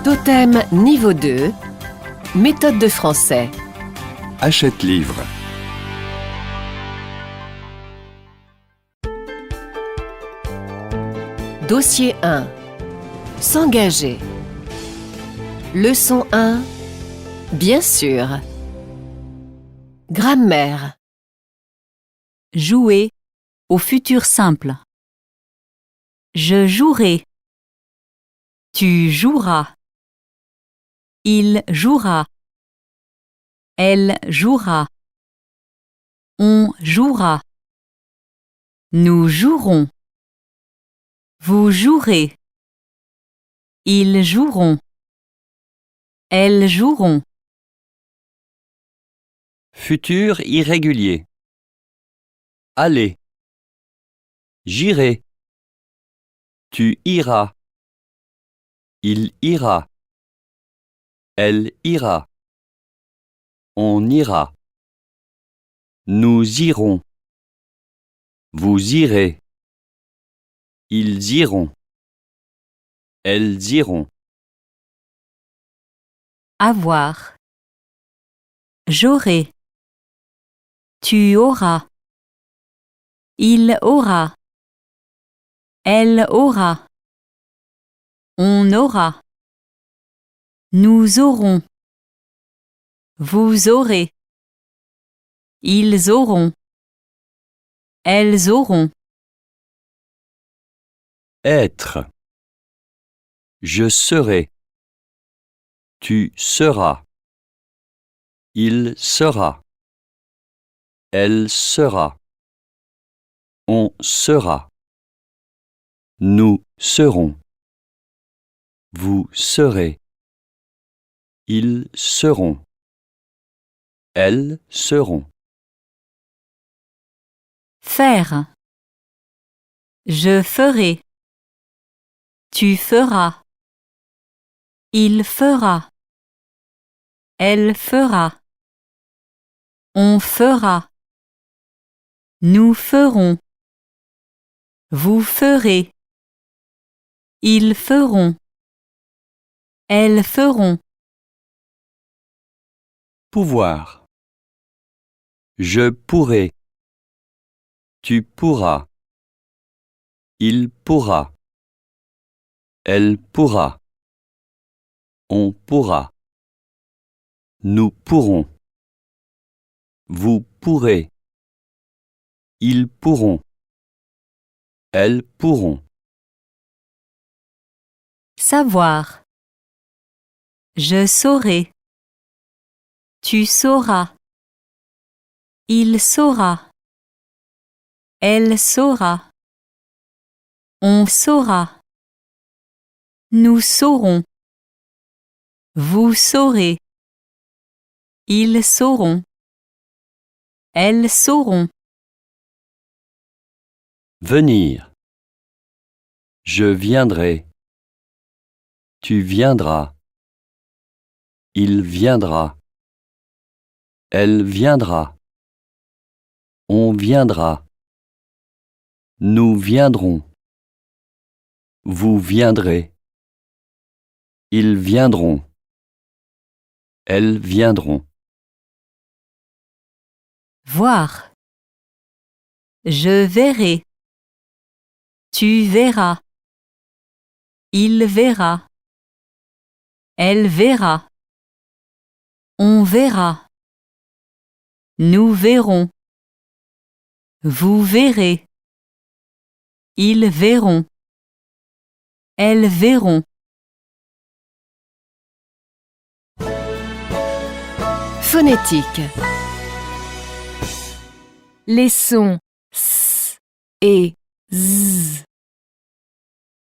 Totem niveau 2, méthode de français. Hachette livre. Dossier 1. S'engager. Leçon 1. Bien sûr. Grammaire. Jouer au futur simple. Je jouerai. Tu joueras. Il jouera. Elle jouera. On jouera. Nous jouerons. Vous jouerez. Ils joueront. Elles joueront. Futur irrégulier. Aller. J'irai. Tu iras. Il ira. Elle ira. On ira. Nous irons. Vous irez. Ils iront. Elles iront. Avoir. J'aurai. Tu auras. Il aura. Elle aura. On aura. Nous aurons. Vous aurez. Ils auront. Elles auront. Être. Je serai. Tu seras. Il sera. Elle sera. On sera. Nous serons. Vous serez. Ils seront. Elles seront. Faire. Je ferai. Tu feras. Il fera. Elle fera. On fera. Nous ferons. Vous ferez. Ils feront. Elles feront. Pouvoir. Je pourrai. Tu pourras. Il pourra. Elle pourra. On pourra. Nous pourrons. Vous pourrez. Ils pourront. Elles pourront. Savoir. Je saurai. Tu sauras. Il saura. Elle saura. On saura. Nous saurons. Vous saurez. Ils sauront. Elles sauront. Venir. Je viendrai. Tu viendras. Il viendra. Elle viendra. On viendra. Nous viendrons. Vous viendrez. Ils viendront. Elles viendront. Voir. Je verrai. Tu verras. Il verra. Elle verra. On verra. Nous verrons. Vous verrez. Ils verront. Elles verront. Phonétique. Les sons S et Z.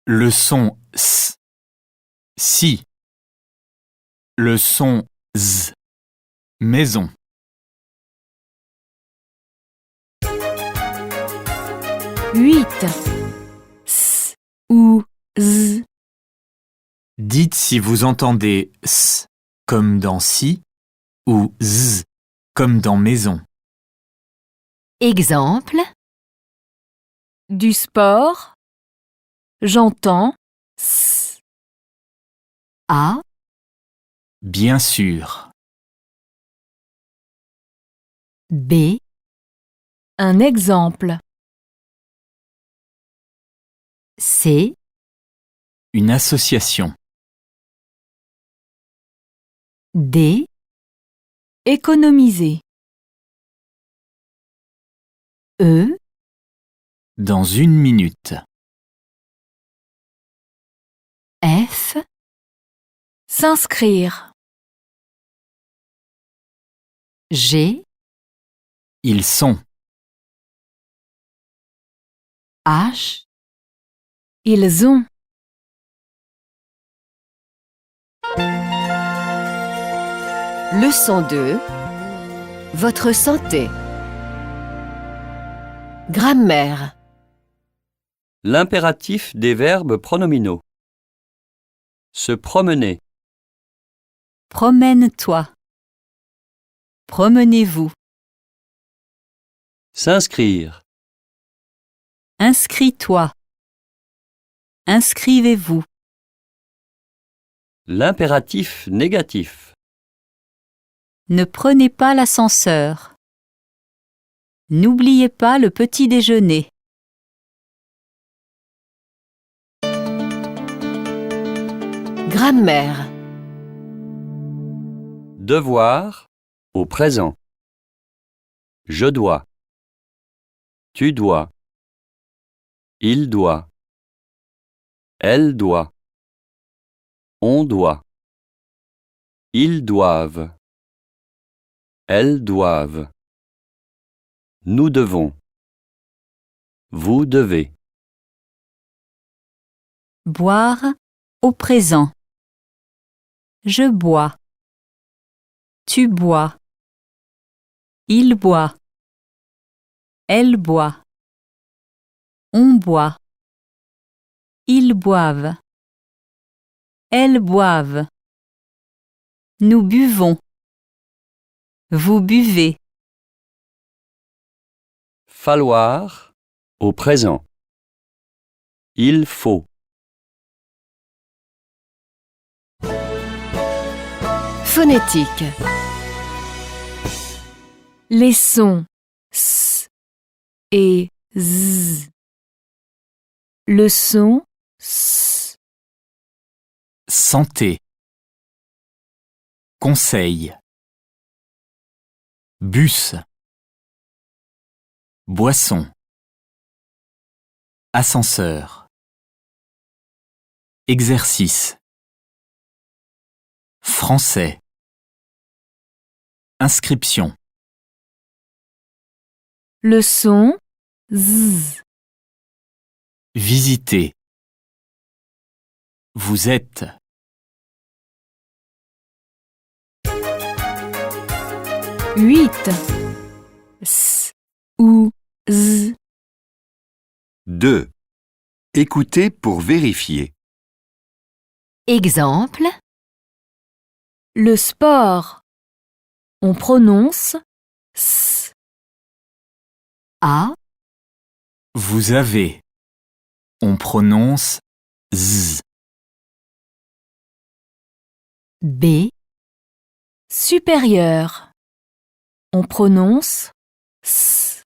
Le son S. Si. Le son Z. Maison. Huit. S ou Z. Dites si vous entendez S comme dans si ou Z comme dans maison. Exemple. Du sport. J'entends S. A. Bien sûr. B. Un exemple. C. Une association. D. Économiser. E. Dans une minute. F. S'inscrire. G. Ils sont. H. Ils ont. Leçon 2. Votre santé. Grammaire. L'impératif des verbes pronominaux. Se promener. Promène-toi. Promenez-vous. S'inscrire. Inscris-toi. Inscrivez-vous. L'impératif négatif. Ne prenez pas l'ascenseur. N'oubliez pas le petit déjeuner. Grammaire. Devoir au présent. Je dois. Tu dois. Il doit. Elle doit. On doit. Ils doivent. Elles doivent. Nous devons. Vous devez. Boire au présent. Je bois. Tu bois. Il boit. Elle boit. On boit. Ils boivent. Elles boivent. Nous buvons. Vous buvez. Falloir au présent. Il faut. Phonétique. Les sons S et Z. Le son S. Santé. Conseil. Bus. Boisson. Ascenseur. Exercice. Français. Inscription. Le son Z. Visiter. Vous êtes. Huit. S ou Z. 2. Écoutez pour vérifier. Exemple. Le sport. On prononce S. A. Vous avez. On prononce Z. B. Supérieur. On prononce S.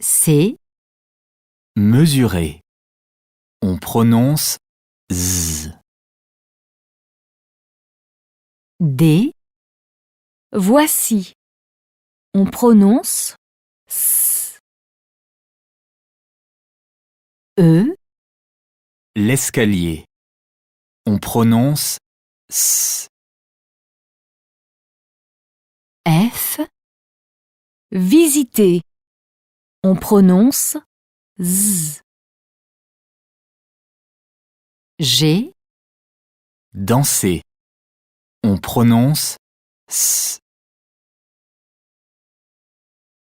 C. Mesurer. On prononce Z. D. Voici. On prononce S. E. L'escalier. On prononce S. F. Visiter. On prononce Z. G. Danser. On prononce S.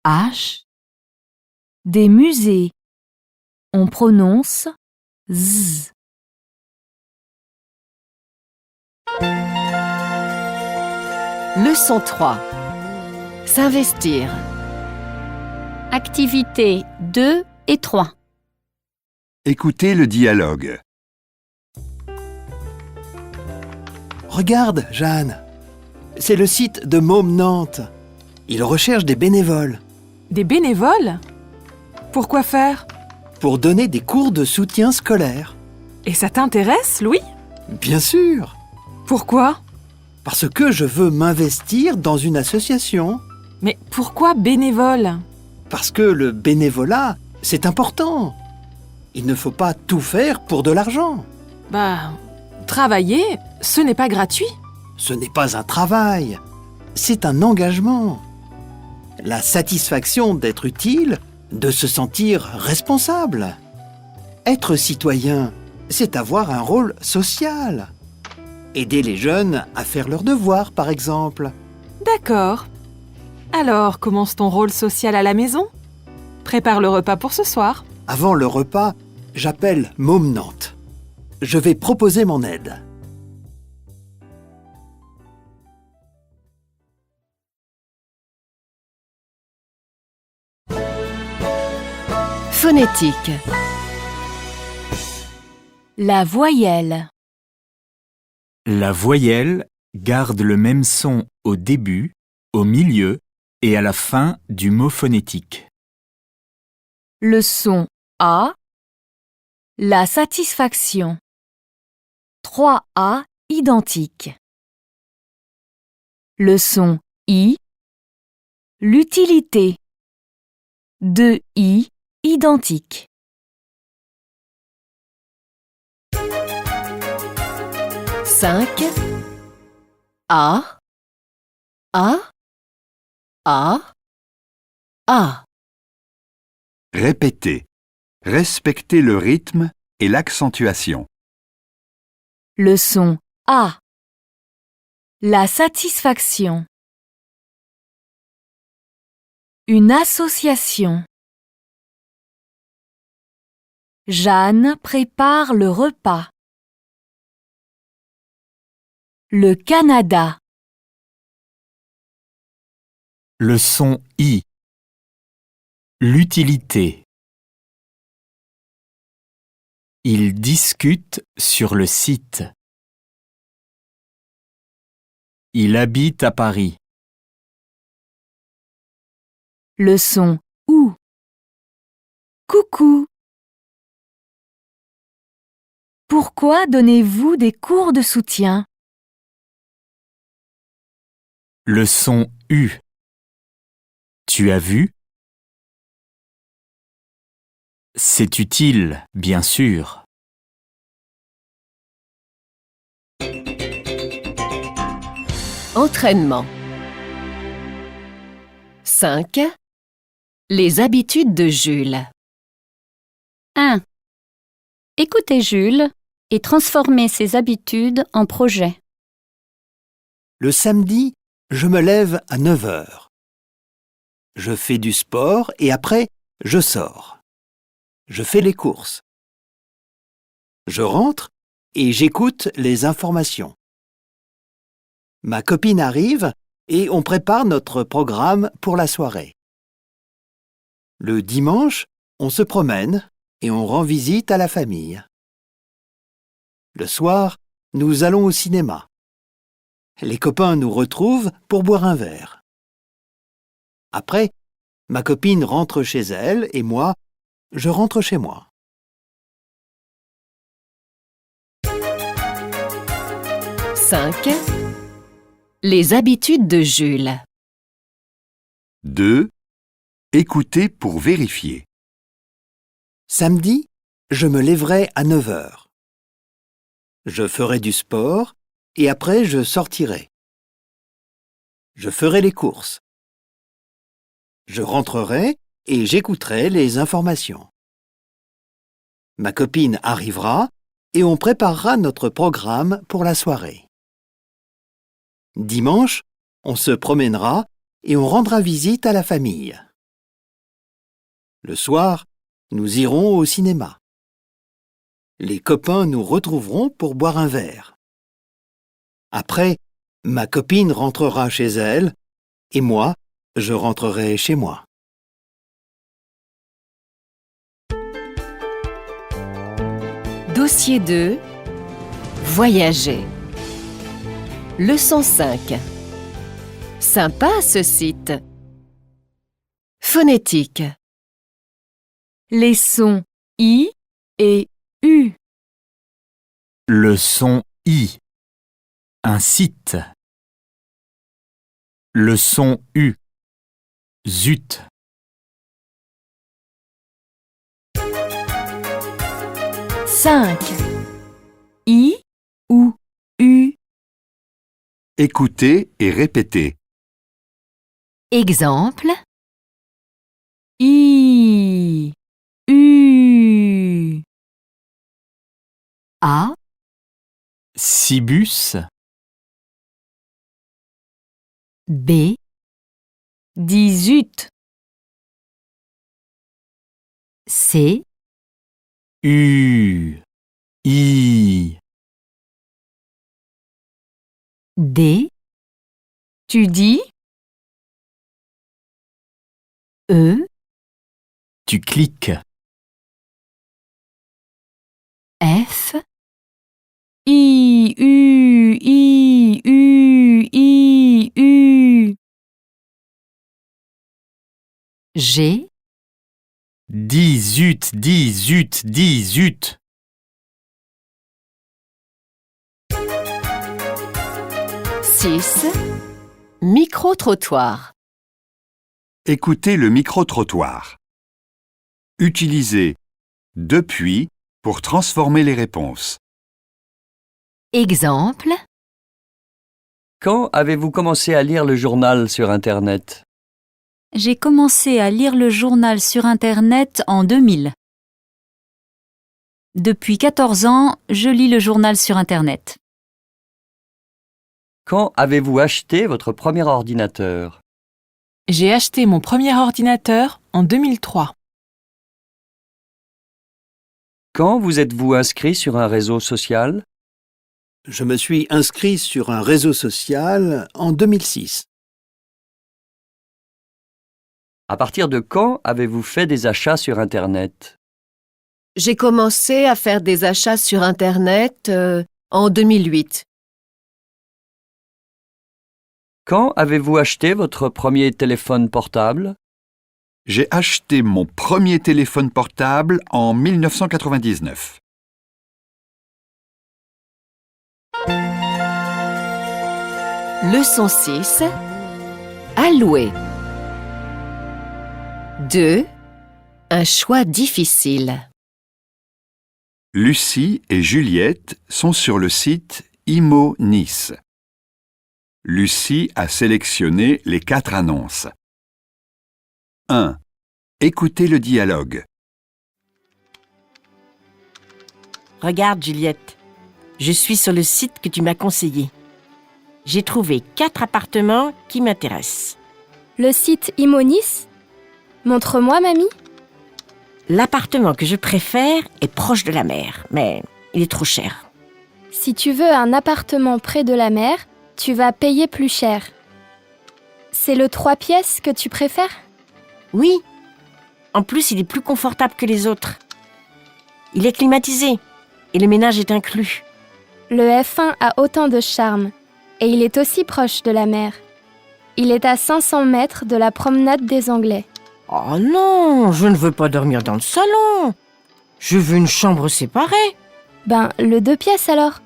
H. Des musées. On prononce Z. Leçon 3. S'investir. Activités 2 et 3. Écoutez le dialogue. Regarde, Jeanne. C'est le site de Môme Nantes. Ils recherchent des bénévoles Des bénévoles? Pourquoi faire? pour donner des cours de soutien scolaire. Et ça t'intéresse, Louis? Bien sûr, Pourquoi? parce que je veux m'investir dans une association. Mais pourquoi bénévole? Parce que le bénévolat, c'est important. Il ne faut pas tout faire pour de l'argent. Bah, travailler, ce n'est pas gratuit. Ce n'est pas un travail, c'est un engagement. La satisfaction d'être utile, de se sentir responsable. Être citoyen, c'est avoir un rôle social. Aider les jeunes à faire leurs devoirs, par exemple. D'accord. Alors, commence ton rôle social à la maison? Prépare le repas pour ce soir. Avant le repas, j'appelle Môme Nantes. Je vais proposer mon aide. Phonétique. La voyelle. La voyelle garde le même son au début, au milieu et à la fin du mot phonétique. Le son A. La satisfaction. 3 A identiques. Le son I. L'utilité. 2 I identiques. Cinq. A. A. A. A. Répétez. Respectez le rythme et l'accentuation. Le son A. La satisfaction. Une association. Jeanne prépare le repas. Le Canada. Le son I. L'utilité. Ils discutent sur le site. Il habite à Paris. Le son OU. Coucou. Pourquoi donnez-vous des cours de soutien? Le son U. Tu as vu? C'est utile, bien sûr. Entraînement. 5. Les habitudes de Jules. 1. Écoutez Jules et transformez ses habitudes en projet. Le samedi, je me lève à 9 heures. Je fais du sport et après, je sors. Je fais les courses. Je rentre et j'écoute les informations. Ma copine arrive et on prépare notre programme pour la soirée. Le dimanche, on se promène et on rend visite à la famille. Le soir, nous allons au cinéma. Les copains nous retrouvent pour boire un verre. Après, ma copine rentre chez elle et moi, je rentre chez moi. Cinq. Les habitudes de Jules. 2. Écoutez pour vérifier. Samedi, je me lèverai à 9 heures. Je ferai du sport et après je sortirai. Je ferai les courses. Je rentrerai et j'écouterai les informations. Ma copine arrivera et on préparera notre programme pour la soirée. Dimanche, on se promènera et on rendra visite à la famille. Le soir, nous irons au cinéma. Les copains nous retrouveront pour boire un verre. Après, ma copine rentrera chez elle et moi, je rentrerai chez moi. Dossier 2. Voyager. Leçon 5. Sympa ce site. Phonétique. Les sons I et U. Le son I. Un site. Le son U. Zut. Cinq. I ou U. Écoutez et répétez. Exemple. I. U. A. Cibus. B. 18. C. U. I. D. Tu dis? E. Tu cliques. F. I, U, I, U, I, U. G. 18, 18, 18. Six. Micro-trottoir. Écoutez le micro-trottoir. Utilisez « depuis » pour transformer les réponses. Exemple. Quand avez-vous commencé à lire le journal sur Internet? J'ai commencé à lire le journal sur Internet en 2000. Depuis 14 ans, je lis le journal sur Internet. Quand avez-vous acheté votre premier ordinateur? J'ai acheté mon premier ordinateur en 2003. Quand vous êtes-vous inscrit sur un réseau social? Je me suis inscrit sur un réseau social en 2006. À partir de quand avez-vous fait des achats sur Internet? J'ai commencé à faire des achats sur Internet en 2008. Quand avez-vous acheté votre premier téléphone portable? J'ai acheté mon premier téléphone portable en 1999. Leçon 6. Allouer. 2. Un choix difficile. Lucie et Juliette sont sur le site IMO Nice. Lucie a sélectionné les 4 annonces. 1. Écoutez le dialogue. Regarde, Juliette. Je suis sur le site que tu m'as conseillé. J'ai trouvé 4 appartements qui m'intéressent. Le site Imonis? Montre-moi, mamie. L'appartement que je préfère est proche de la mer, mais il est trop cher. Si tu veux un appartement près de la mer, tu vas payer plus cher. C'est le 3 pièces que tu préfères? Oui. En plus, il est plus confortable que les autres. Il est climatisé et le ménage est inclus. Le F1 a autant de charme et il est aussi proche de la mer. Il est à 500 mètres de la promenade des Anglais. Oh non, je ne veux pas dormir dans le salon. Je veux une chambre séparée. Ben, le 2 pièces alors.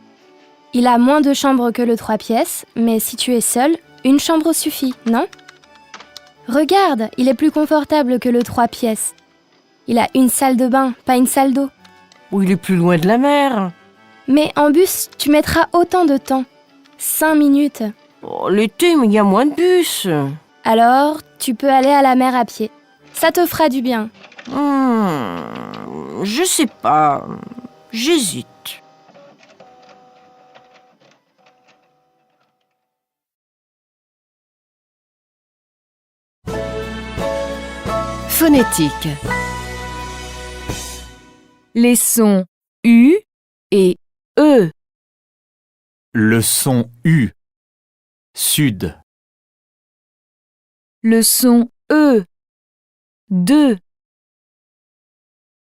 Il a moins de chambres que le 3 pièces, mais si tu es seul, une chambre suffit, non? Regarde, il est plus confortable que le 3 pièces. Il a une salle de bain, pas une salle d'eau. Ou il est plus loin de la mer. Mais en bus, tu mettras autant de temps. 5 minutes. Oh, l'été, mais il y a moins de bus. Alors, tu peux aller à la mer à pied. Ça te fera du bien. Je sais pas. J'hésite. Phonétique. Les sons U et E. Le son U. Sud. Le son E. 2.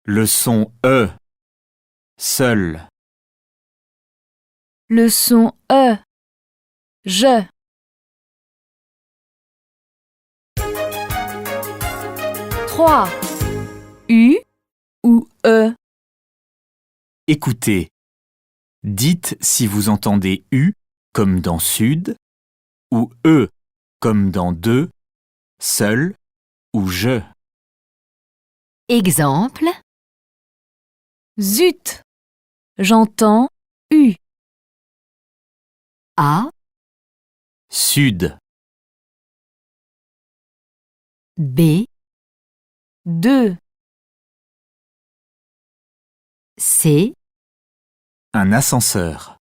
Le son E. Seul. Le son E. Je. Trois. U ou E. Écoutez. Dites si vous entendez U comme dans sud, ou E comme dans deux, seul ou je. Exemple. Zut. J'entends U. A. Sud. B. Deux. C. Un ascenseur.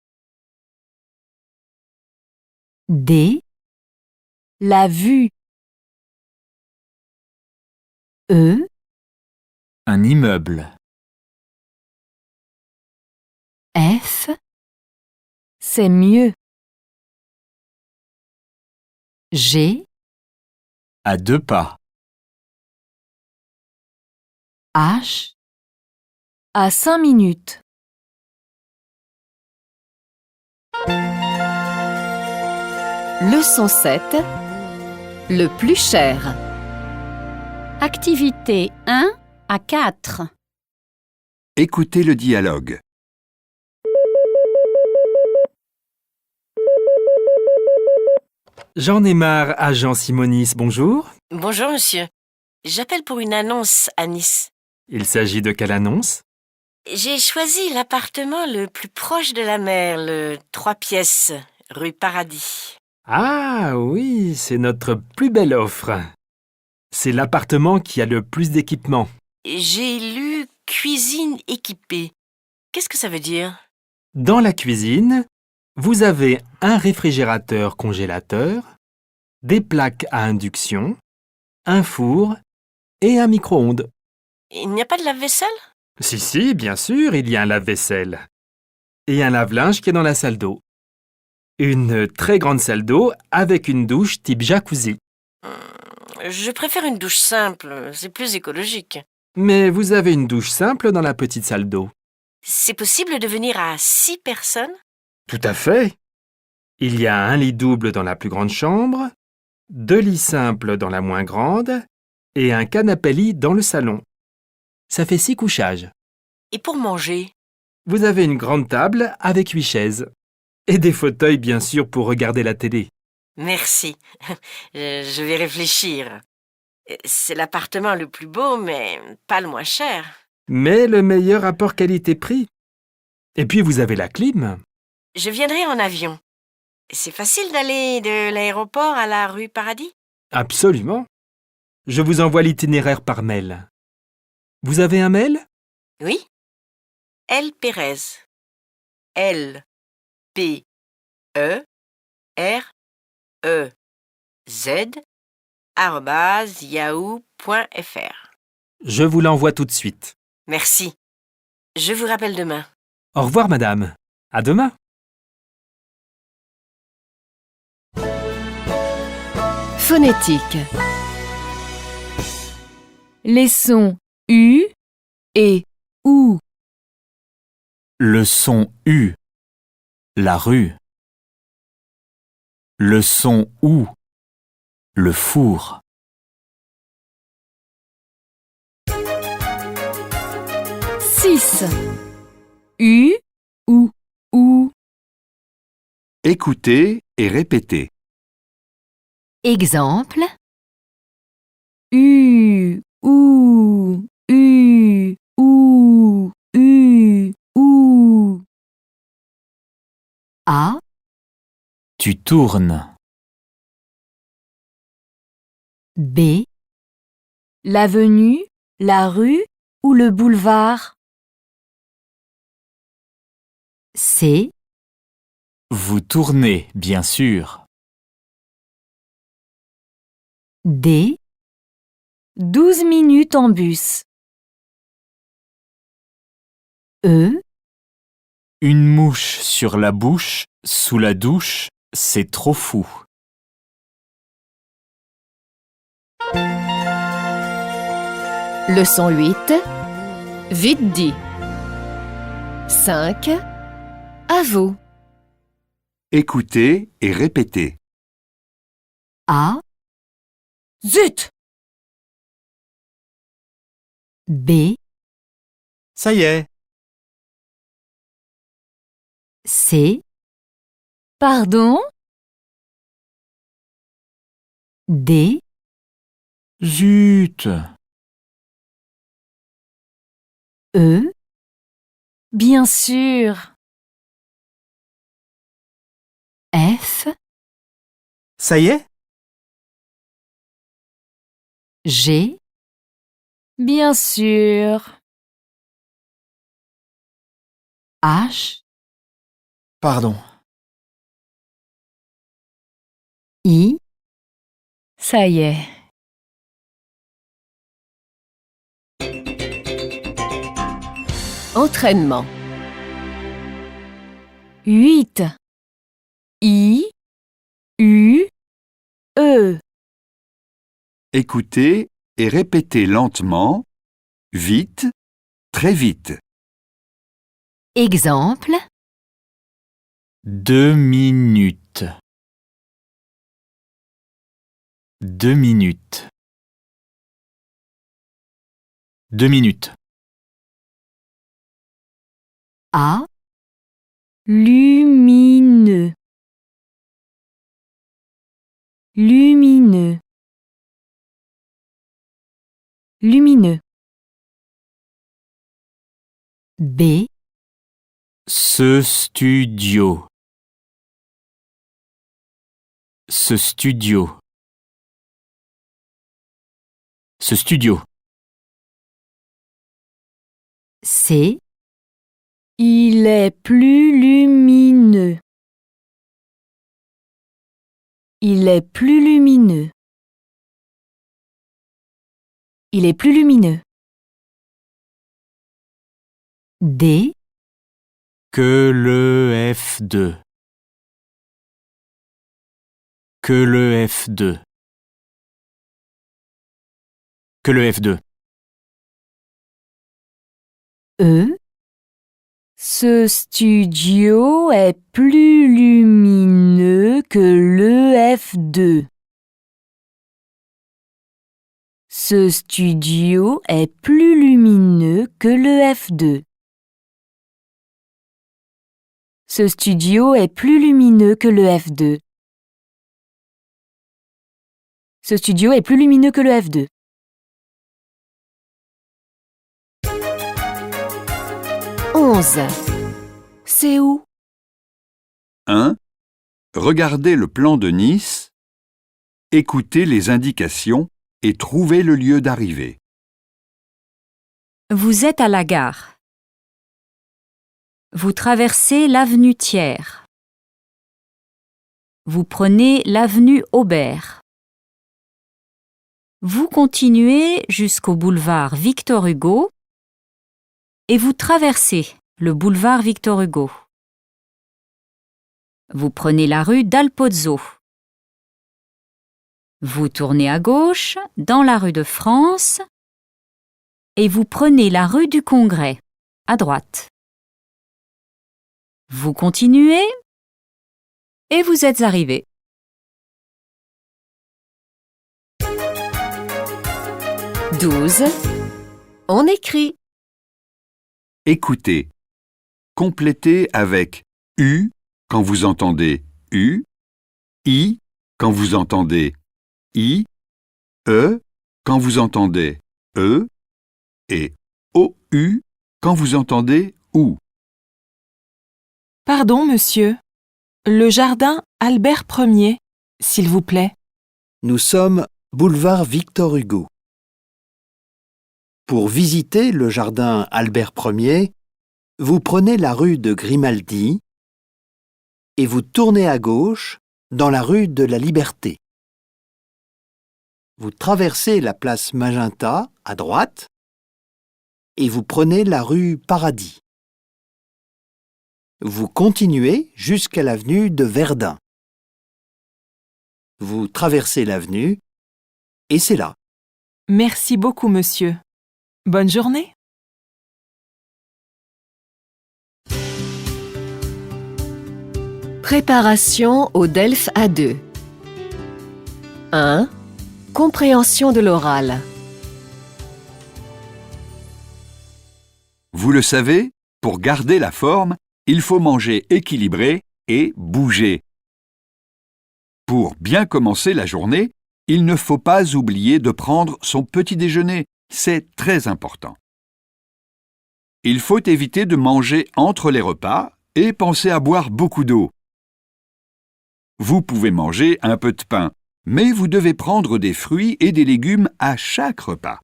D. La vue. E. Un immeuble. F. C'est mieux. G. À 2 pas. H. À 5 minutes. Leçon 7. Le plus cher. Activité 1 à 4. Écoutez le dialogue. J'en ai marre, agent Simonis, bonjour. Bonjour, monsieur. J'appelle pour une annonce à Nice. Il s'agit de quelle annonce? J'ai choisi l'appartement le plus proche de la mer, le 3 pièces, rue Paradis. Ah oui, c'est notre plus belle offre. C'est l'appartement qui a le plus d'équipements. J'ai lu cuisine équipée. Qu'est-ce que ça veut dire? Dans la cuisine, vous avez un réfrigérateur-congélateur, des plaques à induction, un four et un micro-ondes. Il n'y a pas de lave-vaisselle? Si, bien sûr, il y a un lave-vaisselle. Et un lave-linge qui est dans la salle d'eau. Une très grande salle d'eau avec une douche type jacuzzi. Je préfère une douche simple, c'est plus écologique. Mais vous avez une douche simple dans la petite salle d'eau. C'est possible de venir à 6 personnes? Tout à fait. Il y a un lit double dans la plus grande chambre, 2 lits simples dans la moins grande et un canapé-lit dans le salon. Ça fait 6 couchages. Et pour manger? Vous avez une grande table avec 8 chaises. Et des fauteuils, bien sûr, pour regarder la télé. Merci. Je vais réfléchir. C'est l'appartement le plus beau, mais pas le moins cher. Mais le meilleur rapport qualité-prix. Et puis vous avez la clim. Je viendrai en avion. C'est facile d'aller de l'aéroport à la rue Paradis? Absolument. Je vous envoie l'itinéraire par mail. Vous avez un mail? Oui. L. Pérez. L. P. E. R. E. Z. @yahoo.fr. Je vous l'envoie tout de suite. Merci. Je vous rappelle demain. Au revoir, madame. À demain. Phonétique. Les sons U et OU. Le son U. La rue. Le son OU. Le four. Six. U ou OU. Écoutez et répétez. Exemple. U OU U OU U OU. A. Tu tournes. B. L'avenue, la rue ou le boulevard. C. Vous tournez, bien sûr. D. 12 minutes en bus. E. Une mouche sur la bouche, sous la douche, c'est trop fou. Leçon 8. Vite dit. 5. À vous. Écoutez et répétez. A, Zut! B, Ça y est. C, Pardon? D, Zut! E, Bien sûr. F, Ça y est. G, Bien sûr. H, Pardon. I, Ça y est. Entraînement. 8. I, U, E. Écoutez et répétez lentement, vite, très vite. exemple, 2 minutes. 2 minutes. 2 minutes. A, Lumineux. Lumineux. Lumineux. B, Ce studio. Ce studio. Ce studio. C, Il est plus lumineux. Il est plus lumineux. Il est plus lumineux. D, Que le F2. Que le F2. Que le F2. E, Ce studio est plus lumineux que l'EF2. Ce studio est plus lumineux que l'EF2. Ce studio est plus lumineux que l'EF2. Ce studio est plus lumineux que l'EF2. C'est où? 1. Regardez le plan de Nice, écoutez les indications et trouvez le lieu d'arrivée. vous êtes à la gare. Vous traversez l'avenue Thiers. Vous prenez l'avenue Aubert. Vous continuez jusqu'au boulevard Victor Hugo et vous traversez le boulevard Victor Hugo. Vous prenez la rue Dal Pozzo. Vous tournez à gauche dans la rue de France et vous prenez la rue du Congrès à droite. Vous continuez et vous êtes arrivé. 12. On écrit. Écoutez. Complétez avec U quand vous entendez U, I quand vous entendez I, E quand vous entendez E et OU quand vous entendez OU. Pardon, monsieur. Le jardin Albert Ier, s'il vous plaît. Nous sommes boulevard Victor Hugo. Pour visiter le jardin Albert Ier, vous prenez la rue de Grimaldi et vous tournez à gauche dans la rue de la Liberté. Vous traversez la place Magenta à droite et vous prenez la rue Paradis. Vous continuez jusqu'à l'avenue de Verdun. Vous traversez l'avenue et c'est là. Merci beaucoup, monsieur. Bonne journée. Préparation au DELF A2. 1. Compréhension de l'oral. Vous le savez, pour garder la forme, il faut manger équilibré et bouger. Pour bien commencer la journée, il ne faut pas oublier de prendre son petit déjeuner. C'est très important. Il faut éviter de manger entre les repas et penser à boire beaucoup d'eau. Vous pouvez manger un peu de pain, mais vous devez prendre des fruits et des légumes à chaque repas.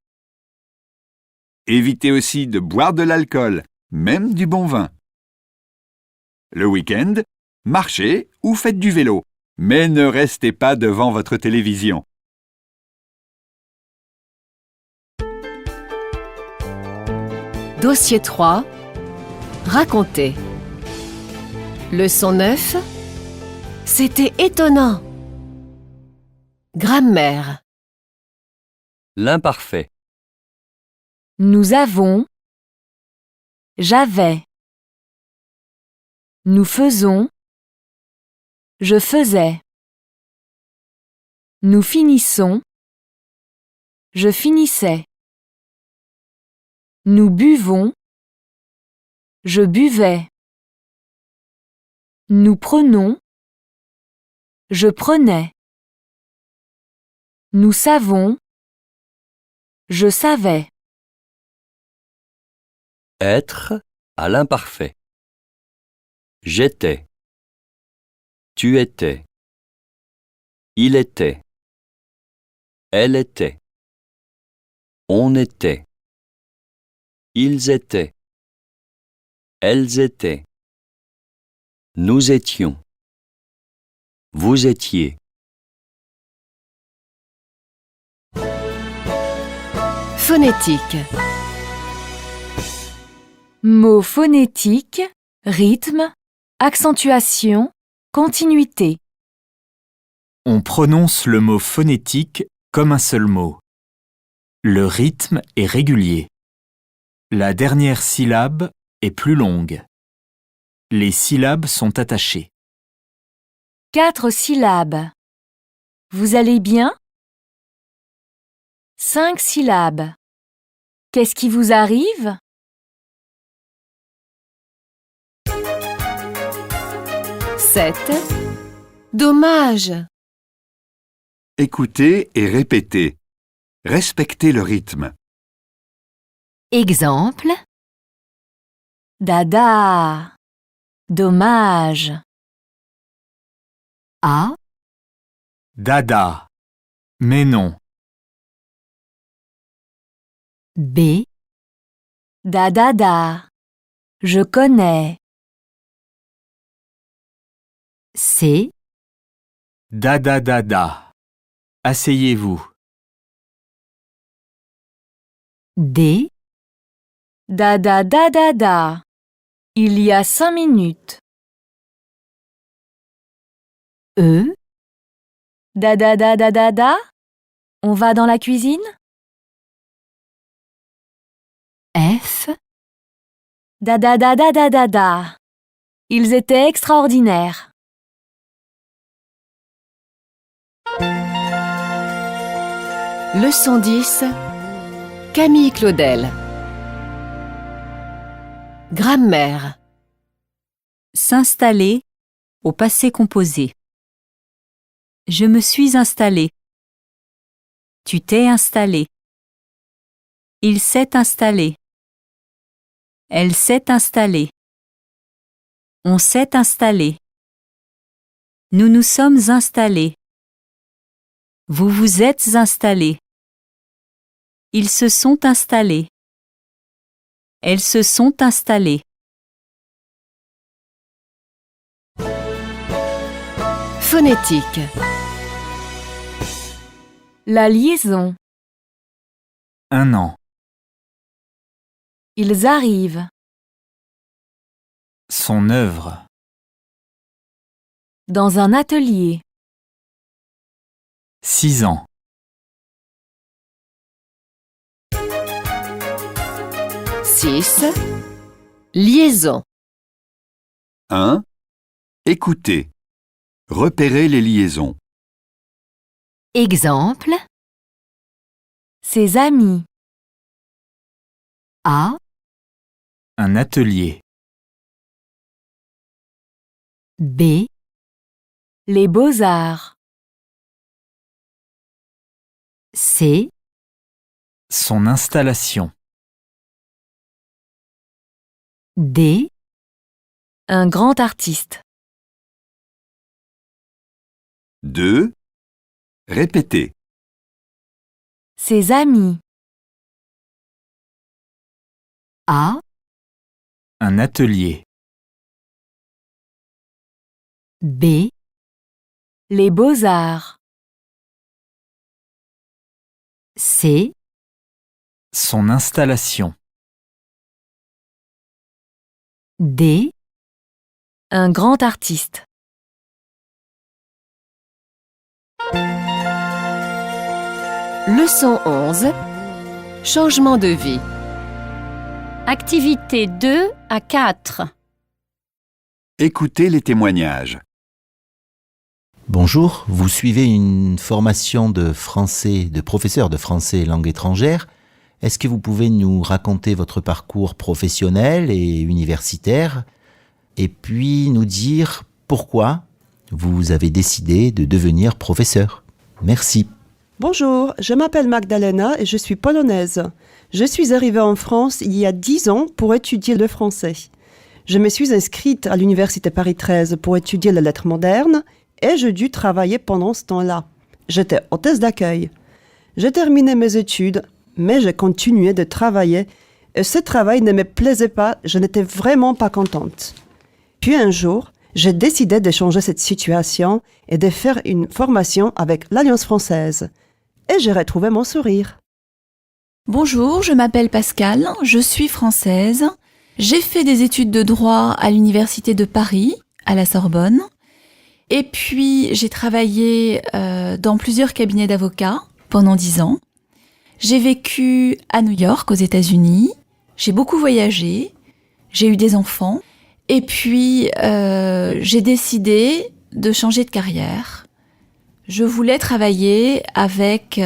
Évitez aussi de boire de l'alcool, même du bon vin. Le week-end, marchez ou faites du vélo, mais ne restez pas devant votre télévision. Dossier 3. Racontez. Leçon 9. C'était étonnant. Grammaire. L'imparfait. Nous avons. J'avais. Nous faisons. Je faisais. Nous finissons. Je finissais. Nous buvons. Je buvais. Nous prenons. Je prenais. Nous savons. Je savais. Être à l'imparfait. J'étais. Tu étais. Il était. Elle était. On était. Ils étaient. Elles étaient. Nous étions. Vous étiez. Phonétique. Mots phonétiques, rythme, accentuation, continuité. On prononce le mot phonétique comme un seul mot. Le rythme est régulier. La dernière syllabe est plus longue. Les syllabes sont attachées. 4 syllabes. Vous allez bien? 5 syllabes. Qu'est-ce qui vous arrive? 7. Dommage. Écoutez et répétez. Respectez le rythme. Exemple. Dada. Dommage. A. Dada. Mais non. B. Dada. Je connais. C. Dada. Asseyez-vous. D. Dada. Il y a 5 minutes. E. Dada. On va dans la cuisine? F. Dada. Ils étaient extraordinaires. Leçon 10. Camille Claudel. Grammaire. S'installer au passé composé. Je me suis installé. Tu t'es installé. Il s'est installé. Elle s'est installée. On s'est installé. Nous nous sommes installés. Vous vous êtes installés. Ils se sont installés. Elles se sont installées. Phonétique. La liaison. 1 an. Ils arrivent. Son œuvre. Dans un atelier. 6 ans. 6. Liaison. 1. Écoutez. Repérez les liaisons. Exemple Ses amis. A, Un atelier. B, Les beaux-arts. C, Son installation. D, Un grand artiste. 2. Répétez. Ses amis. A, Un atelier. B, Les beaux-arts. C, Son installation. D, Un grand artiste. Leçon 11. Changement de vie. Activité 2 à 4. Écoutez les témoignages. Bonjour, vous suivez une formation de français, de professeur de français langue étrangère. Est-ce que vous pouvez nous raconter votre parcours professionnel et universitaire et puis nous dire pourquoi vous avez décidé de devenir professeur? Merci. Bonjour, je m'appelle Magdalena et je suis polonaise. Je suis arrivée en France il y a 10 ans pour étudier le français. Je me suis inscrite à l'université Paris 13 pour étudier les lettres modernes et j'ai dû travailler pendant ce temps-là. J'étais hôtesse d'accueil. J'ai terminé mes études, mais j'ai continué de travailler et ce travail ne me plaisait pas, je n'étais vraiment pas contente. Puis un jour, j'ai décidé de changer cette situation et de faire une formation avec l'Alliance française. Et j'ai retrouvé mon sourire. Bonjour, je m'appelle Pascal, je suis française. J'ai fait des études de droit à l'Université de Paris, à la Sorbonne. Et puis, j'ai travaillé dans plusieurs cabinets d'avocats pendant 10 ans. J'ai vécu à New York, aux États-Unis. J'ai beaucoup voyagé. J'ai eu des enfants. Et puis, j'ai décidé de changer de carrière. Je voulais travailler avec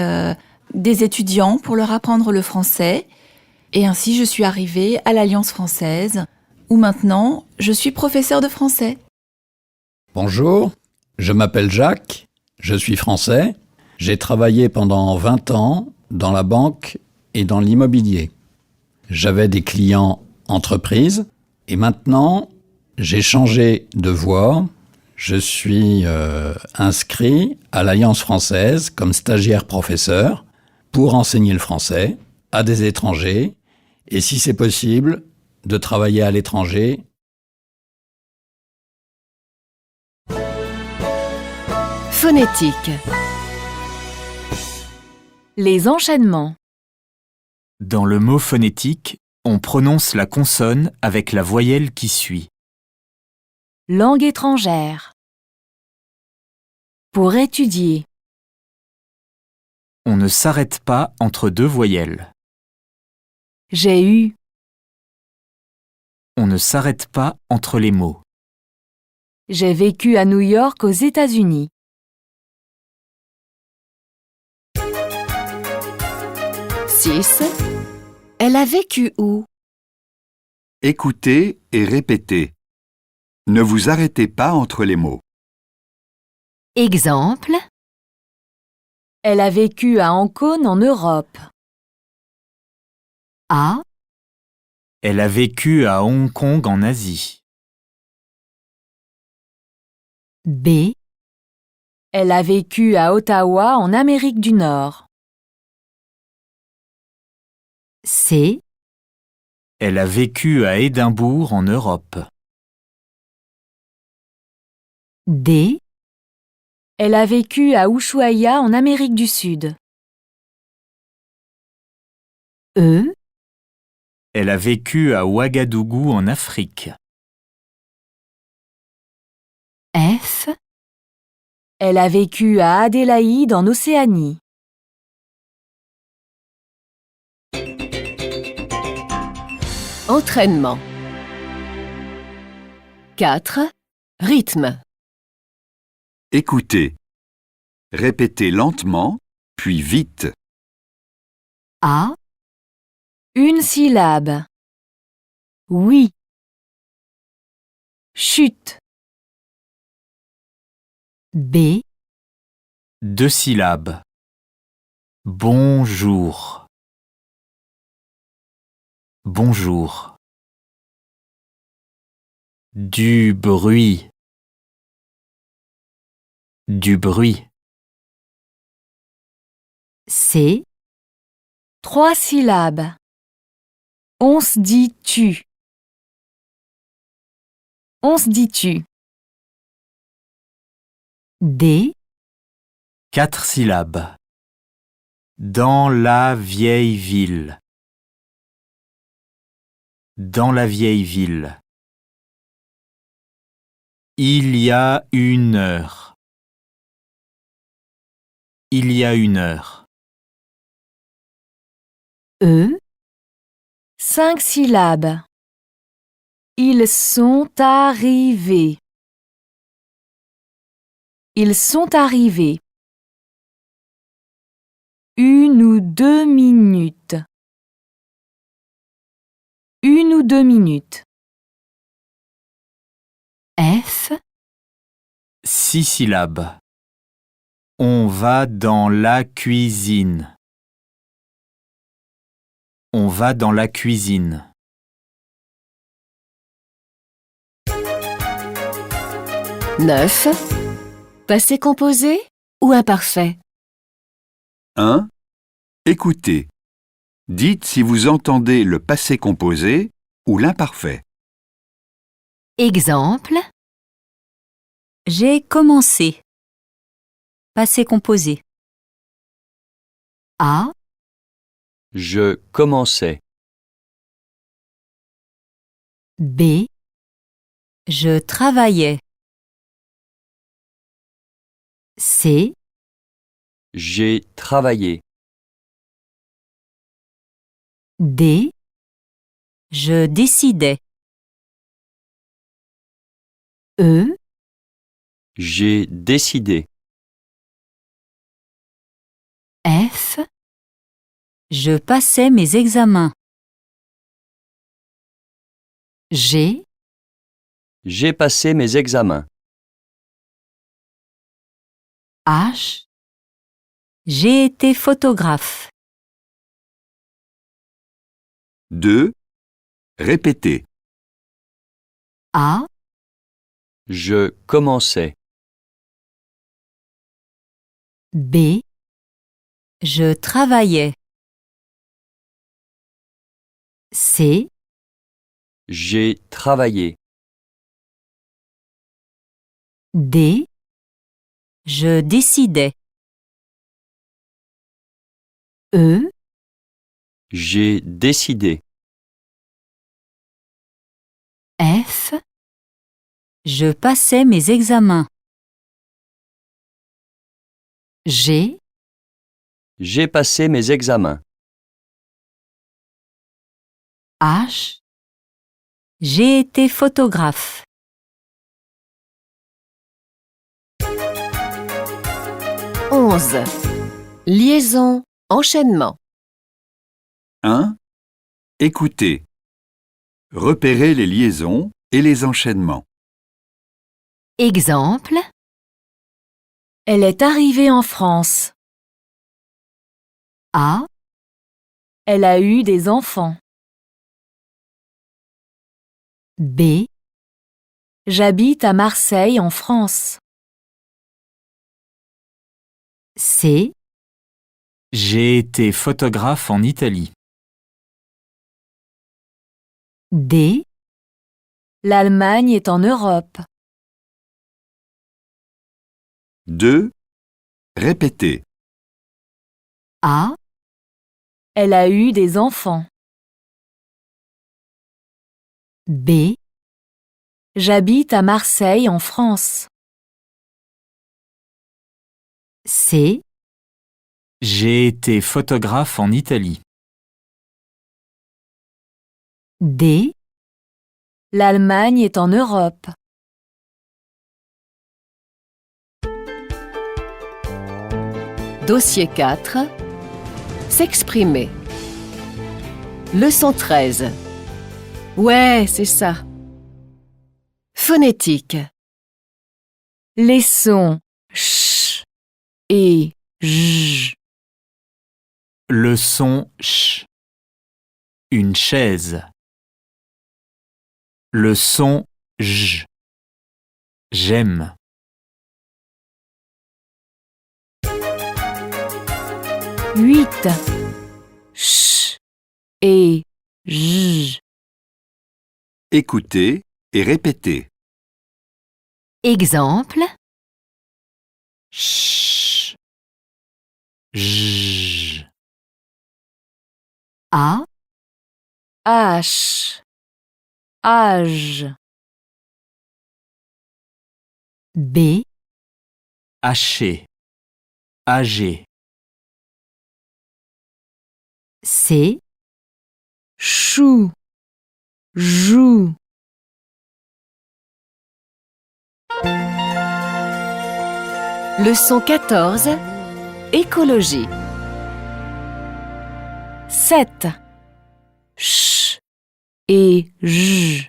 des étudiants pour leur apprendre le français. Et ainsi, je suis arrivée à l'Alliance française, où maintenant, je suis professeure de français. Bonjour, je m'appelle Jacques, je suis français. J'ai travaillé pendant 20 ans dans la banque et dans l'immobilier. J'avais des clients entreprises et maintenant, j'ai changé de voie. Je suis inscrit à l'Alliance française comme stagiaire professeur pour enseigner le français à des étrangers et si c'est possible, de travailler à l'étranger. Phonétique. Les enchaînements. Dans le mot phonétique, on prononce la consonne avec la voyelle qui suit. Langue étrangère. Pour étudier. On ne s'arrête pas entre deux voyelles. J'ai eu. On ne s'arrête pas entre les mots. J'ai vécu à New York, aux États-Unis. Six. Elle a vécu où? Écoutez et répétez. Ne vous arrêtez pas entre les mots. exemple, Elle a vécu à Ancône, en Europe. A, Elle a vécu à Hong Kong en Asie. B, Elle a vécu à Ottawa, en Amérique du Nord. C, Elle a vécu à Édimbourg en Europe. D, Elle a vécu à Ushuaia, en Amérique du Sud. E, Elle a vécu à Ouagadougou en Afrique. F, Elle a vécu à Adélaïde, en Océanie. Entraînement. 4. Rythme. Écoutez. Répétez lentement, puis vite. A. Une syllabe. Oui. Chute. B. 2 syllabes. Bonjour. Bonjour. Du bruit. Du bruit. C. 3 syllabes. On se dit tu. On se dit tu. D. 4 syllabes. Dans la vieille ville. Dans la vieille ville. Il y a 1 heure. Il y a 1 heure. E. 5 syllabes. Ils sont arrivés. Ils sont arrivés. 1 ou 2 minutes. 1 ou 2 minutes. F. 6 syllabes. On va dans la cuisine. On va dans la cuisine. Neuf. Passé composé ou imparfait? 1. Écoutez. Dites si vous entendez le passé composé ou l'imparfait. Exemple. J'ai commencé. Passé composé. A. Je commençais. B. Je travaillais. C. J'ai travaillé. D. Je décidais. E. J'ai décidé. F. Je passais mes examens. G. J'ai passé mes examens. H. J'ai été photographe. 2. Répétez. A. Je commençais. B. Je travaillais. C. J'ai travaillé. D. Je décidais. E. J'ai décidé. F. Je passais mes examens. G. J'ai passé mes examens. H. J'ai été photographe. Onze. Liaison, enchaînement. 1. Écoutez. Repérez les liaisons et les enchaînements. Exemple. Elle est arrivée en France. A. Elle a eu des enfants. B. J'habite à Marseille en France. C. J'ai été photographe en Italie. D. L'Allemagne est en Europe. 2. Répétez. A. Elle a eu des enfants. B. J'habite à Marseille en France. C. J'ai été photographe en Italie. D. L'Allemagne est en Europe. Dossier 4. S'exprimer. Leçon 13. Ouais, c'est ça. Phonétique. Les sons ch et j. Le son ch. Une chaise. Le son j. J'aime. Huit. Ch et j. Écoutez et répétez. Exemple. Ch. J. A. H. Âge. B. Haché. Âgé. C. Chou. Joue. Leçon 14. Écologie. 7. Ch et j.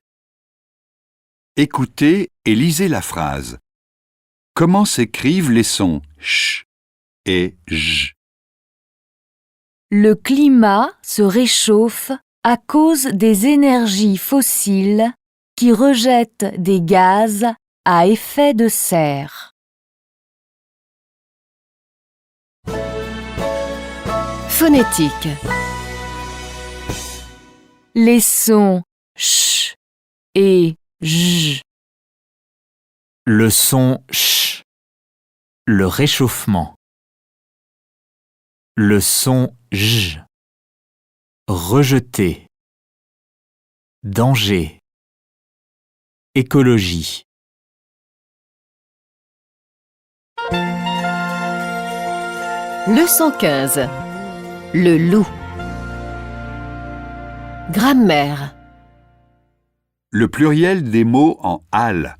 Écoutez et lisez la phrase. Comment s'écrivent les sons ch et j? Le climat se réchauffe à cause des énergies fossiles qui rejettent des gaz à effet de serre. Phonétique. Les sons ch et j. Le son ch. Le réchauffement. Le son j. Rejeter. Danger. Écologie. Leçon 15. Le loup. Grammaire. Le pluriel des mots en al.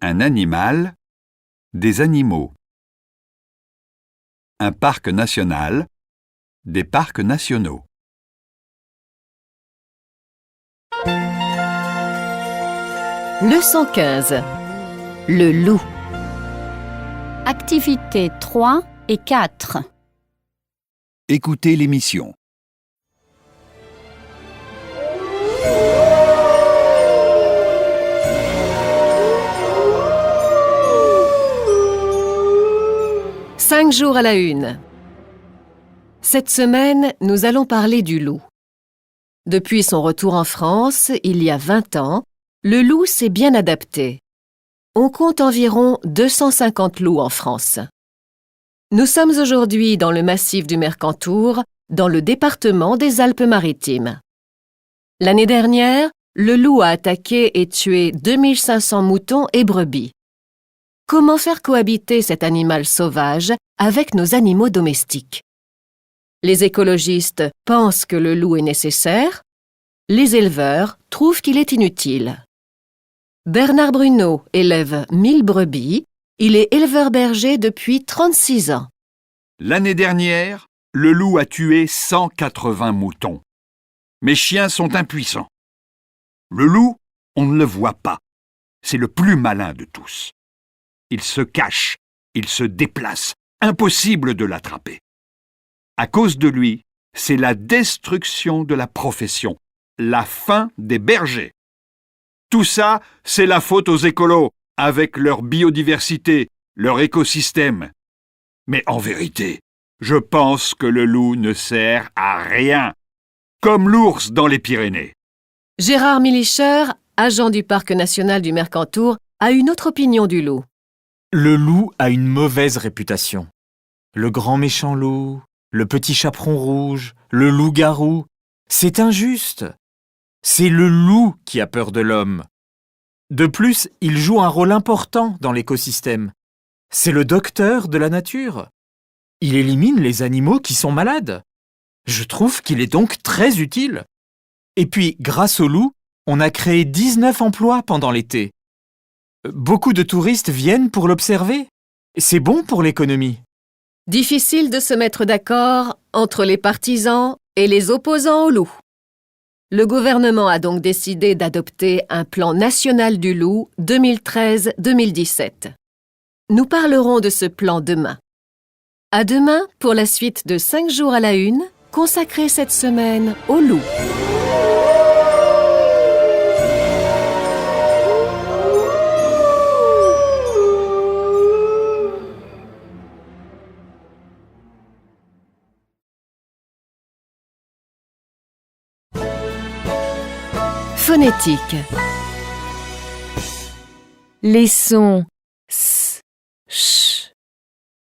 Un animal, des animaux. Un parc national, des parcs nationaux. Leçon 15. Le loup. Activités 3 et 4. Écoutez l'émission. « 5 jours à la une. Cette semaine, nous allons parler du loup. Depuis son retour en France, il y a 20 ans, le loup s'est bien adapté. On compte environ 250 loups en France. Nous sommes aujourd'hui dans le massif du Mercantour, dans le département des Alpes-Maritimes. L'année dernière, le loup a attaqué et tué 2500 moutons et brebis. Comment faire cohabiter cet animal sauvage avec nos animaux domestiques? Les écologistes pensent que le loup est nécessaire. Les éleveurs trouvent qu'il est inutile. Bernard Bruno élève 1000 brebis. Il est éleveur berger depuis 36 ans. L'année dernière, le loup a tué 180 moutons. Mes chiens sont impuissants. Le loup, on ne le voit pas. C'est le plus malin de tous. Il se cache, il se déplace. Impossible de l'attraper. À cause de lui, c'est la destruction de la profession, la fin des bergers. Tout ça, c'est la faute aux écolos, avec leur biodiversité, leur écosystème. Mais en vérité, je pense que le loup ne sert à rien, comme l'ours dans les Pyrénées. Gérard Milicher, agent du Parc national du Mercantour, a une autre opinion du loup. Le loup a une mauvaise réputation. Le grand méchant loup, le petit chaperon rouge, le loup-garou, c'est injuste. C'est le loup qui a peur de l'homme. De plus, il joue un rôle important dans l'écosystème. C'est le docteur de la nature. Il élimine les animaux qui sont malades. Je trouve qu'il est donc très utile. Et puis, grâce au loup, on a créé 19 emplois pendant l'été. Beaucoup de touristes viennent pour l'observer. C'est bon pour l'économie. Difficile de se mettre d'accord entre les partisans et les opposants au loup. Le gouvernement a donc décidé d'adopter un plan national du loup 2013-2017. Nous parlerons de ce plan demain. À demain pour la suite de 5 jours à la une, consacrée cette semaine au loup. Phonétique. Les sons s, ch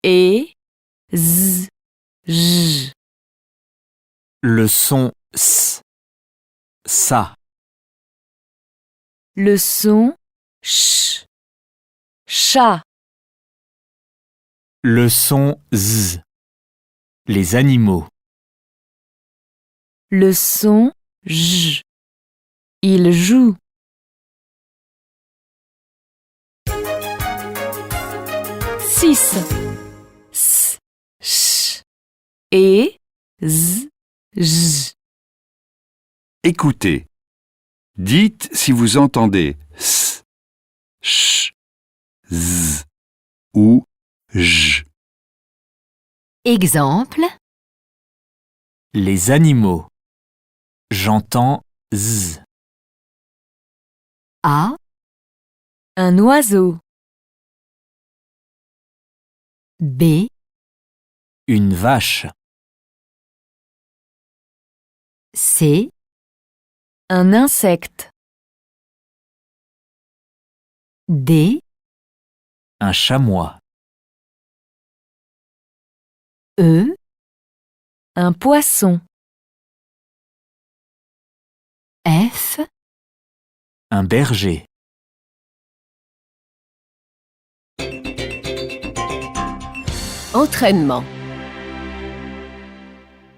et z, j. Le son s, ça. Le son ch, chat. Le son z, les animaux. Le son j, il joue. Six, s, ch et z, j. Écoutez. Dites si vous entendez s, ch, z ou j. Exemple. Les animaux. J'entends z. A. Un oiseau. B. Une vache. C. Un insecte. D. Un chamois. E. Un poisson. F. Un berger. Entraînement.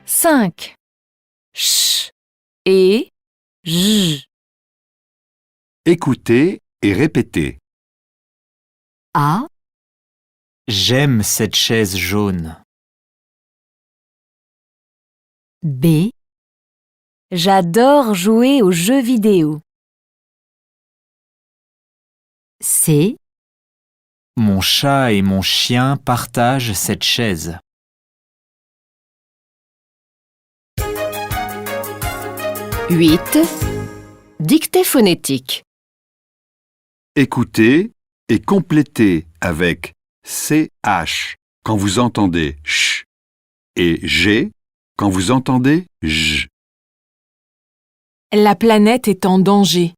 5. Ch et j. Écoutez et répétez. A. J'aime cette chaise jaune. B. J'adore jouer aux jeux vidéo. C. Mon chat et mon chien partagent cette chaise. Huit. Dictée phonétique. Écoutez et complétez avec CH quand vous entendez ch et G quand vous entendez j. La planète est en danger.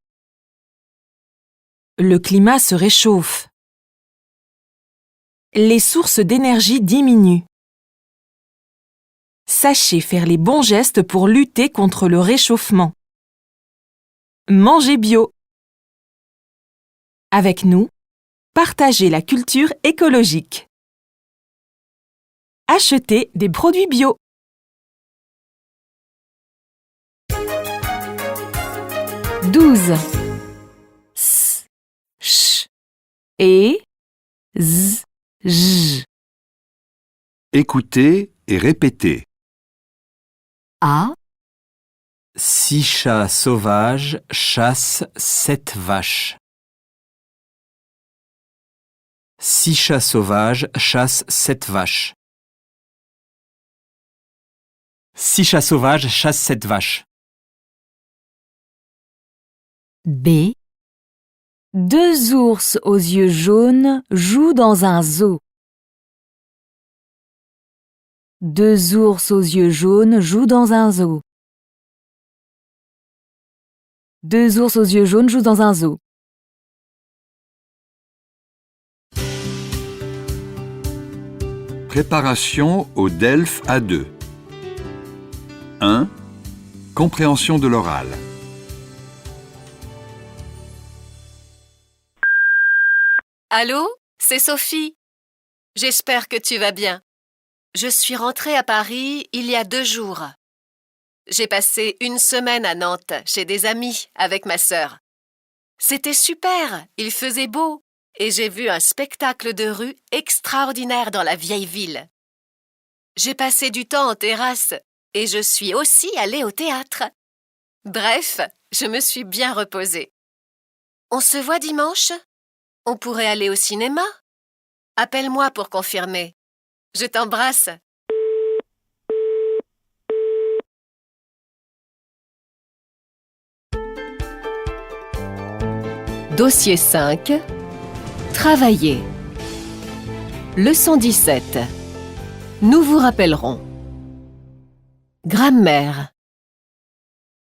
Le climat se réchauffe. Les sources d'énergie diminuent. Sachez faire les bons gestes pour lutter contre le réchauffement. Mangez bio. Avec nous, partagez la culture écologique. Achetez des produits bio. 12. S, ch et z, j. Écoutez et répétez. A. 6 chats sauvages chassent 7 vaches. 6 chats sauvages chassent 7 vaches. 6 chats sauvages chassent 7 vaches. B. 2 ours aux yeux jaunes jouent dans un zoo. 2 ours aux yeux jaunes jouent dans un zoo. 2 ours aux yeux jaunes jouent dans un zoo. Préparation au DELF A2. 1. Compréhension de l'oral. Allô, c'est Sophie. J'espère que tu vas bien. Je suis rentrée à Paris il y a 2 jours. J'ai passé 1 semaine à Nantes, chez des amis, avec ma sœur. C'était super, il faisait beau, et j'ai vu un spectacle de rue extraordinaire dans la vieille ville. J'ai passé du temps en terrasse et je suis aussi allée au théâtre. Bref, je me suis bien reposée. On se voit dimanche? On pourrait aller au cinéma? Appelle-moi pour confirmer. Je t'embrasse. Dossier 5. Travailler. Leçon 17. Nous vous rappellerons. Grammaire.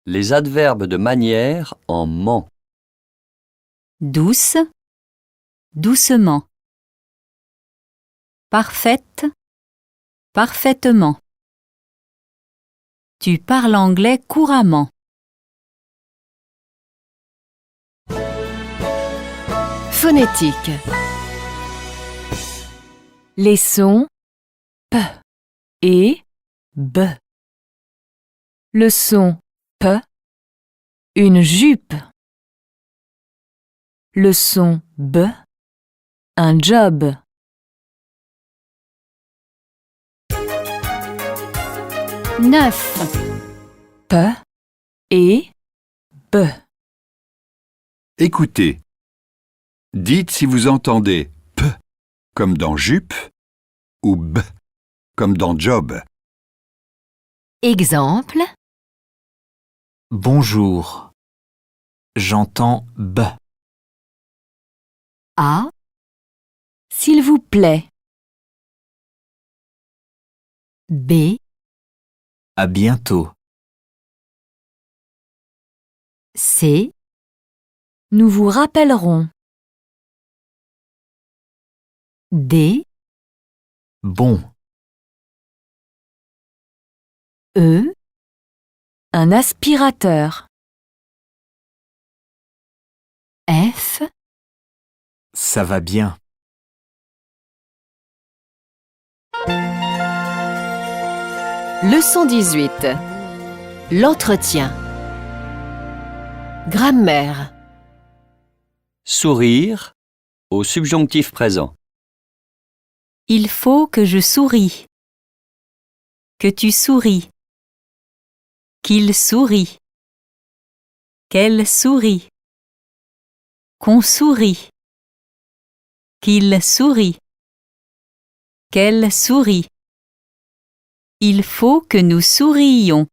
Les adverbes de manière en ment. Douce, doucement. Parfaite, parfaitement. Tu parles anglais couramment. Phonétique. Les sons P et B. Le son P, une jupe. Le son B, un job. Neuf. P et B. Écoutez. Dites si vous entendez P comme dans jupe ou B comme dans job. Exemple. Bonjour. J'entends B. A. S'il vous plaît. B. À bientôt. C. Nous vous rappellerons. D. Bon. E. Un aspirateur. F. Ça va bien. Leçon 18. L'entretien. Grammaire. Sourire au subjonctif présent. Il faut que je souris. Que tu souris. Qu'il sourit. Qu'elle sourit. Qu'on sourit. Qu'il sourit. Qu'elle sourit. Il faut que nous sourions.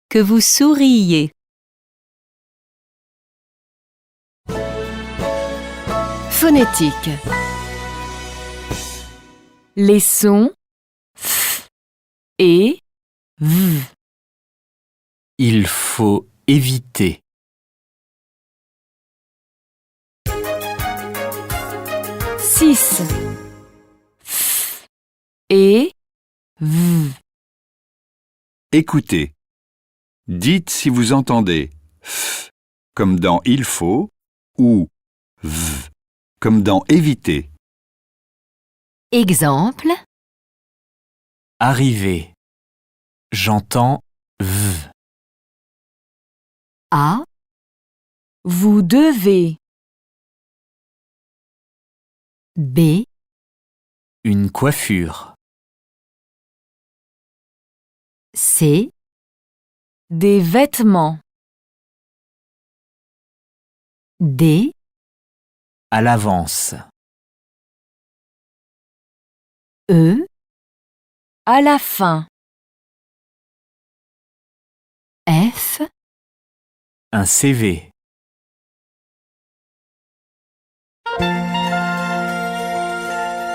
Que vous souriez. Phonétique. Les sons F et V. Il faut éviter. Six. F et V. Écoutez. Dites si vous entendez F comme dans il faut ou V comme dans éviter. Exemple. Arriver. J'entends V. A. Vous devez. B. Une coiffure. C. Des vêtements. D. À l'avance. E. À la fin. F. Un CV.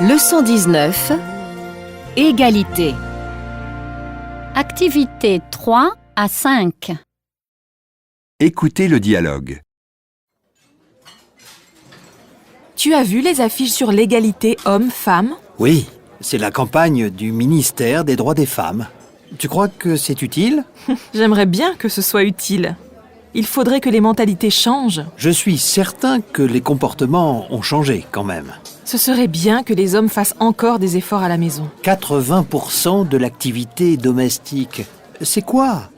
Leçon 19. Égalité. Activité 3 à 5. Écoutez le dialogue. Tu as vu les affiches sur l'égalité homme-femme? Oui, c'est la campagne du ministère des droits des femmes. Tu crois que c'est utile? J'aimerais bien que ce soit utile. Il faudrait que les mentalités changent. Je suis certain que les comportements ont changé quand même. Ce serait bien que les hommes fassent encore des efforts à la maison. 80% de l'activité domestique. C'est quoi?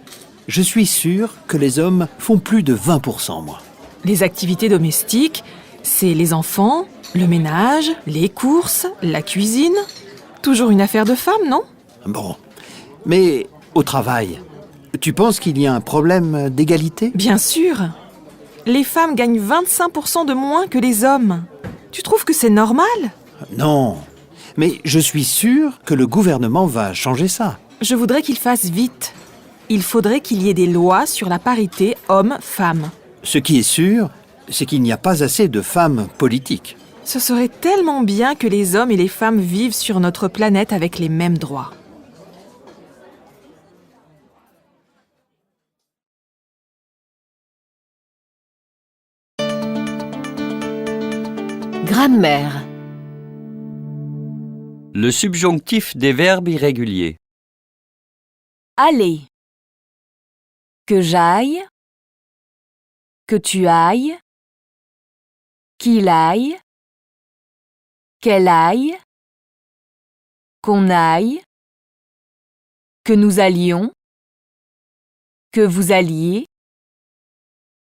Je suis sûr que les hommes font plus de 20%, moi. Les activités domestiques, c'est les enfants, le ménage, les courses, la cuisine. Toujours une affaire de femme, non? Bon. Mais au travail, tu penses qu'il y a un problème d'égalité? Bien sûr. Les femmes gagnent 25% de moins que les hommes. Tu trouves que c'est normal? Non. Mais je suis sûr que le gouvernement va changer ça. Je voudrais qu'il fasse vite. Il faudrait qu'il y ait des lois sur la parité hommes-femmes. Ce qui est sûr, c'est qu'il n'y a pas assez de femmes politiques. Ce serait tellement bien que les hommes et les femmes vivent sur notre planète avec les mêmes droits. Grammaire. Le subjonctif des verbes irréguliers. Aller. Que j'aille. Que tu ailles. Qu'il aille. Qu'elle aille. Qu'on aille. Que nous allions. Que vous alliez.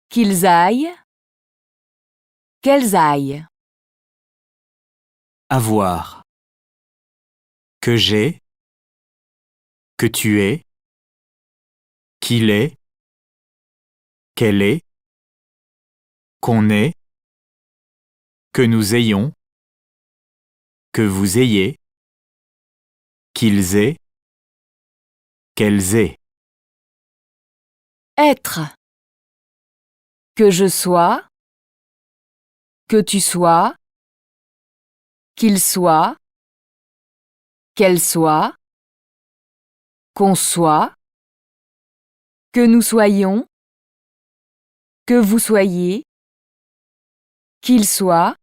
Qu'ils aillent. Qu'elles aillent. Avoir. Que j'ai. Que tu es. Qu'il est. Qu'elle est. Qu'on ait. Que nous ayons. Que vous ayez. Qu'ils aient. Qu'elles aient. Être. Que je sois. Que tu sois. Qu'il soit. Qu'elle soit. Qu'on soit. Que nous soyons. Que vous soyez. Qu'il soit.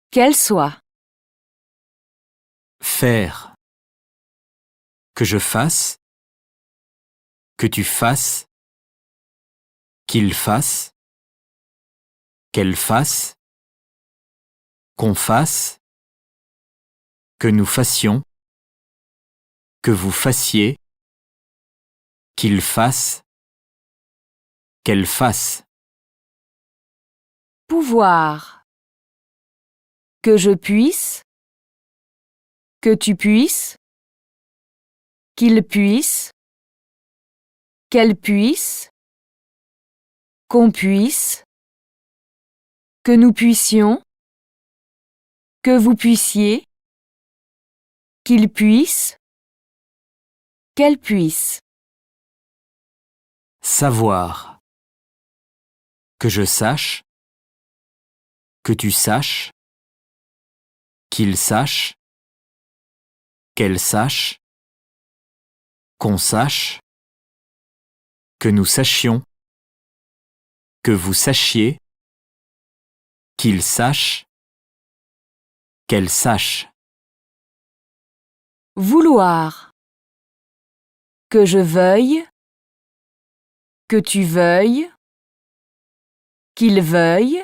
Qu'elle soit. Faire. Que je fasse. Que tu fasses. Qu'il fasse. Qu'elle fasse. Qu'on fasse. Que nous fassions. Que vous fassiez. Qu'il fasse. Qu'elle fasse. Pouvoir. Que je puisse. Que tu puisses. Qu'il puisse. Qu'elle puisse. Qu'on puisse. Que nous puissions. Que vous puissiez. Qu'il puisse. Qu'elle puisse. Savoir. Que je sache. Que tu saches. Qu'il sache. Qu'elle sache. Qu'on sache. Que nous sachions. Que vous sachiez. Qu'il sache. Qu'elle sache. Vouloir. Que je veuille. Que tu veuilles. Qu'il veuille.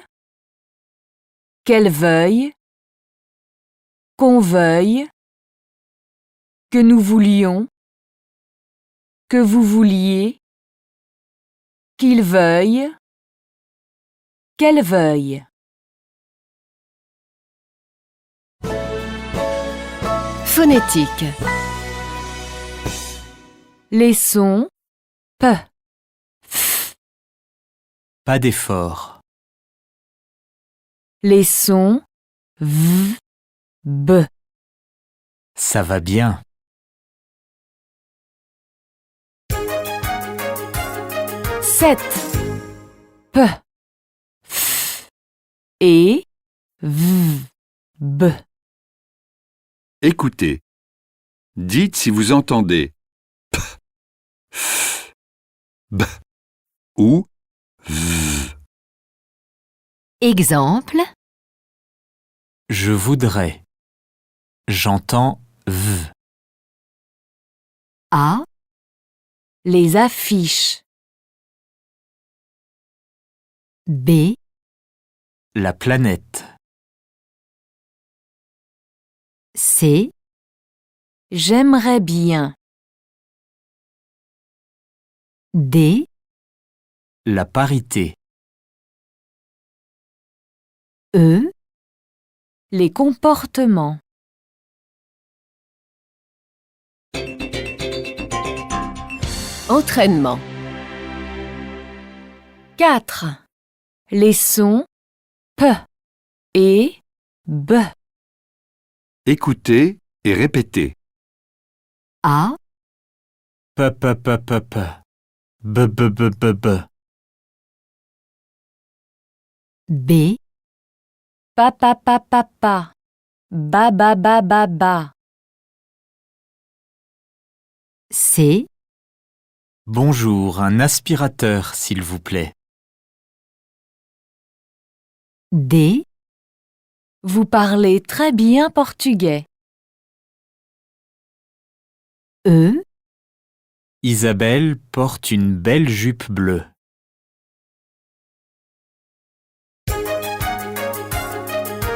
Qu'elle veuille. Qu'on veuille. Que nous voulions. Que vous vouliez. Qu'il veuille. Qu'elle veuille. Phonétique. Les sons P, F. Pas d'effort. Les sons V, B. Ça va bien. Sept. P, F et V, B. Écoutez. Dites si vous entendez P, F, B ou V. Exemple. Je voudrais. J'entends V. A. Les affiches. B. La planète. C. J'aimerais bien. D. La parité. E. Les comportements. Entraînement. 4. Les sons P et B. Écoutez et répétez. A, P, P, P, P, P. B, B, B, B, B. B. Pa, pa, pa, pa, pa. Ba, ba, ba, ba, ba. C. Bonjour, un aspirateur, s'il vous plaît. D. Vous parlez très bien portugais. E. Isabelle porte une belle jupe bleue.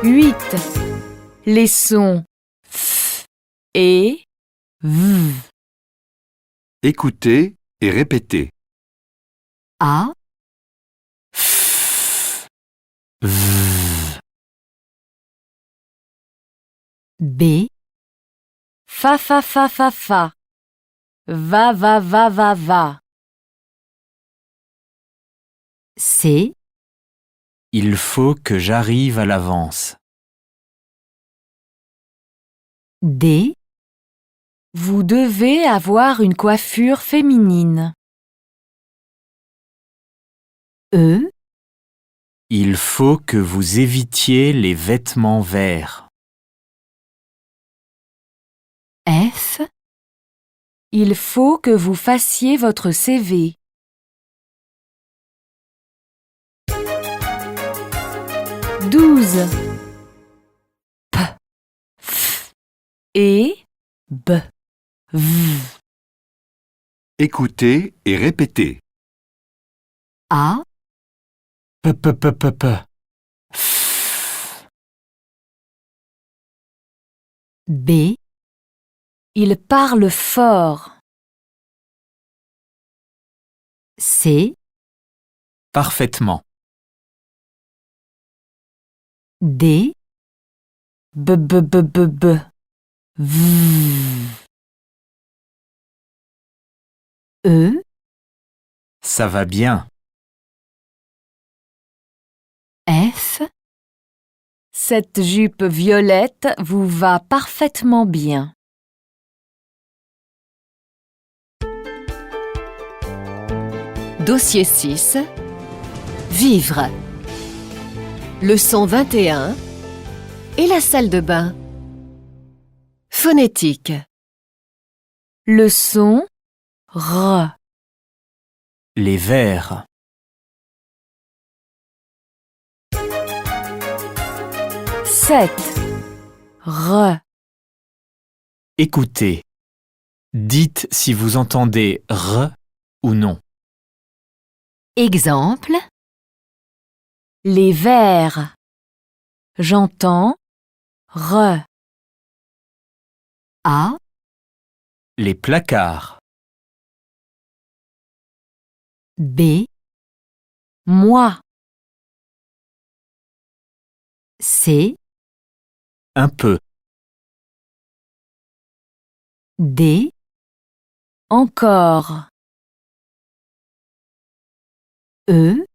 8. Les sons F et V. Écoutez et répétez. A, V. B. Fa, fa, fa, fa, fa. Va, va, va, va, va. C. Il faut que j'arrive à l'avance. D. Vous devez avoir une coiffure féminine. E. Il faut que vous évitiez les vêtements verts. F. Il faut que vous fassiez votre CV. 12. P, F et B. V. Écoutez et répétez. A. P, P, P, P, P. B. Il parle fort. C. Parfaitement. D. B, b, b, b, b. V. E. Ça va bien. F. Cette jupe violette vous va parfaitement bien. Dossier 6. Vivre. Leçon 21. Et la salle de bain. Phonétique. Le son R. Les verts. 7. R. Écoutez. Dites si vous entendez R ou non. Exemple. Les verres. J'entends R. A. Les placards. B. Moi. C. Un peu. D. Encore. E.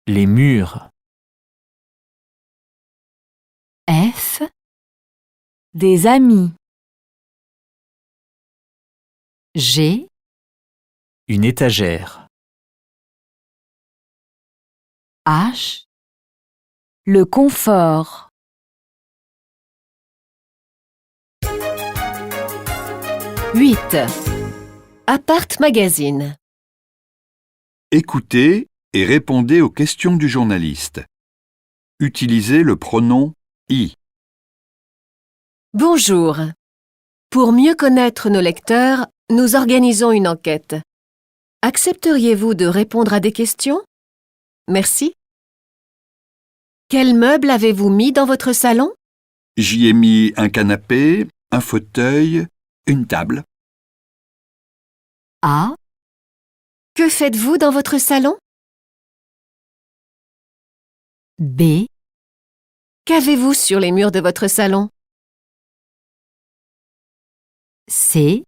Les murs. F. Des amis. G. Une étagère. H. Le confort. 8. Appart Magazine. Écoutez et répondez aux questions du journaliste. Utilisez le pronom « i ». Bonjour. Pour mieux connaître nos lecteurs, nous organisons une enquête. Accepteriez-vous de répondre à des questions? Merci. Quel meuble avez-vous mis dans votre salon? J'y ai mis un canapé, un fauteuil, une table. A. Que faites-vous dans votre salon? B. Qu'avez-vous sur les murs de votre salon? C.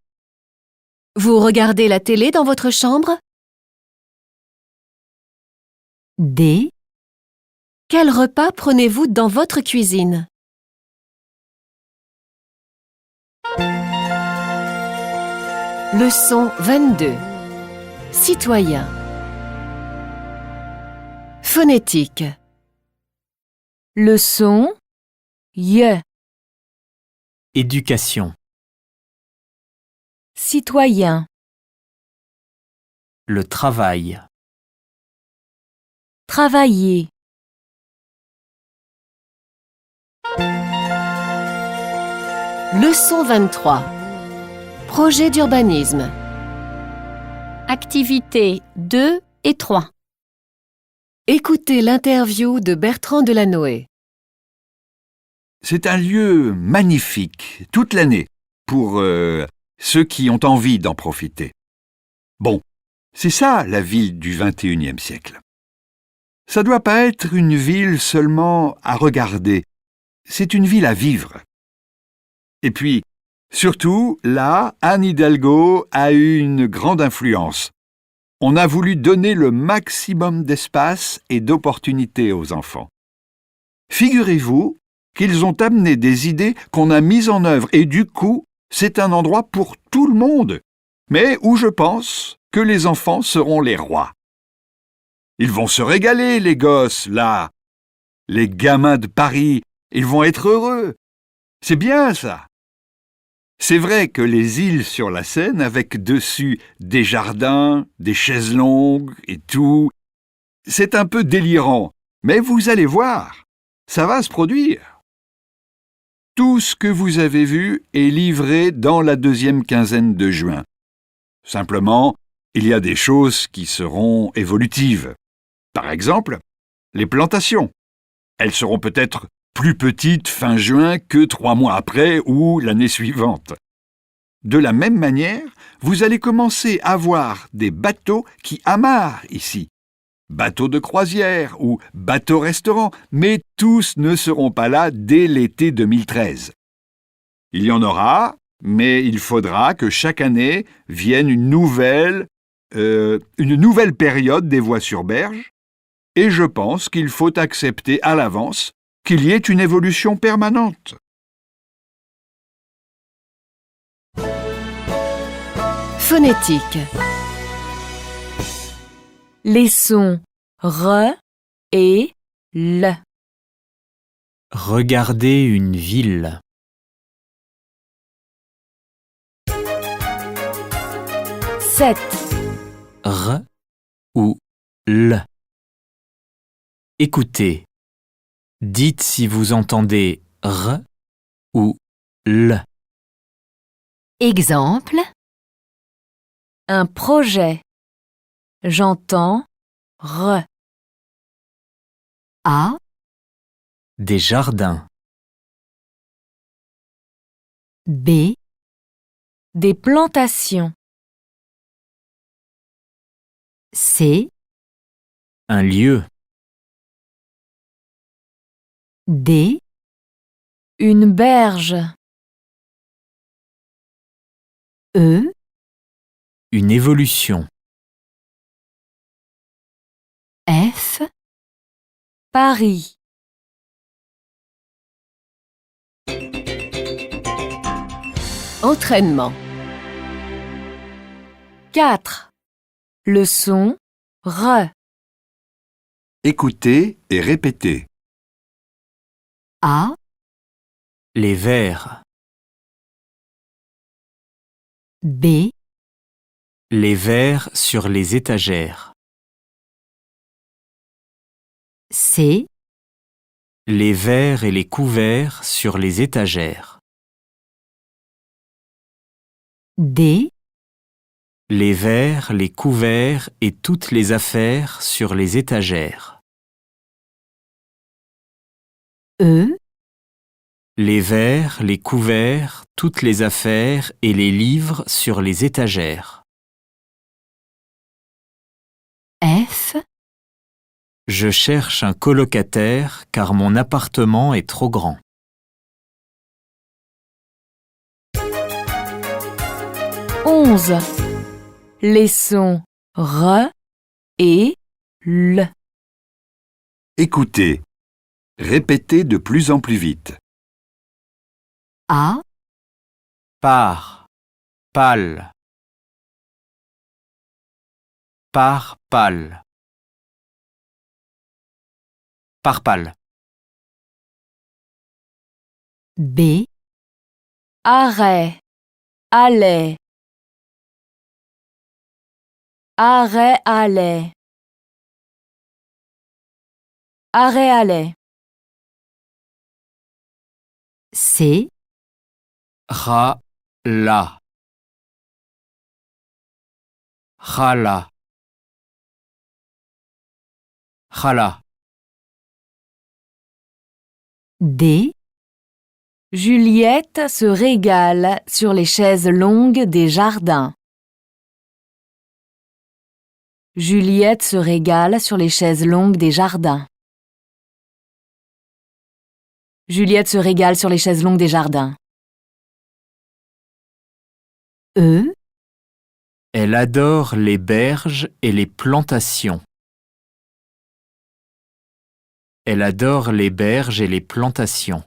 Vous regardez la télé dans votre chambre? D. Quel repas prenez-vous dans votre cuisine? Leçon 22. Citoyen. Phonétique. Leçon Y. Éducation. Citoyen. Le travail. Travailler. Leçon 23. Projet d'urbanisme. Activités 2 et 3. Écoutez l'interview de Bertrand Delanoë. C'est un lieu magnifique, toute l'année, pour ceux qui ont envie d'en profiter. Bon, c'est ça la ville du XXIe siècle. Ça doit pas être une ville seulement à regarder, c'est une ville à vivre. Et puis, surtout, là, Anne Hidalgo a eu une grande influence. On a voulu donner le maximum d'espace et d'opportunités aux enfants. Figurez-vous qu'ils ont amené des idées qu'on a mises en œuvre et du coup, c'est un endroit pour tout le monde, mais où je pense que les enfants seront les rois. Ils vont se régaler, les gosses, là. Les gamins de Paris, ils vont être heureux. C'est bien, ça. C'est vrai que les îles sur la Seine, avec dessus des jardins, des chaises longues et tout, c'est un peu délirant, mais vous allez voir, ça va se produire. Tout ce que vous avez vu est livré dans la deuxième quinzaine de juin. Simplement, il y a des choses qui seront évolutives. Par exemple, les plantations. Elles seront peut-être plus petites fin juin que 3 mois après ou l'année suivante. De la même manière, vous allez commencer à voir des bateaux qui amarrent ici. Bateaux de croisière ou bateaux-restaurants, mais tous ne seront pas là dès l'été 2013. Il y en aura, mais il faudra que chaque année vienne une nouvelle période des voies sur berge, et je pense qu'il faut accepter à l'avance qu'il y ait une évolution permanente. Phonétique. Les sons R et L. Regardez une ville. Sept. R ou L. Écoutez. Dites si vous entendez R ou L. Exemple. Un projet. J'entends R. A. Des jardins. B. Des plantations. C. Un lieu. D. Une berge. E. Une évolution. F. Paris. Entraînement. 4. Le son R. Écoutez et répétez. A. Les verres. B. Les verres sur les étagères. C. Les verres et les couverts sur les étagères. D. Les verres, les couverts et toutes les affaires sur les étagères. E. Les verres, les couverts, toutes les affaires et les livres sur les étagères. F. Je cherche un colocataire car mon appartement est trop grand. 11. les sons R et L. Écoutez. Répétez de plus en plus vite. A, Par, pâle. Par, pâle. Par, pâle. B, arrêt, allait. Arrêt, allait. Arrêt, allait. C, Ra, la. Rala. Rala. D, Juliette se régale sur les chaises longues des jardins. Juliette se régale sur les chaises longues des jardins. Juliette se régale sur les chaises longues des jardins. E, Elle adore les berges et les plantations. Elle adore les berges et les plantations.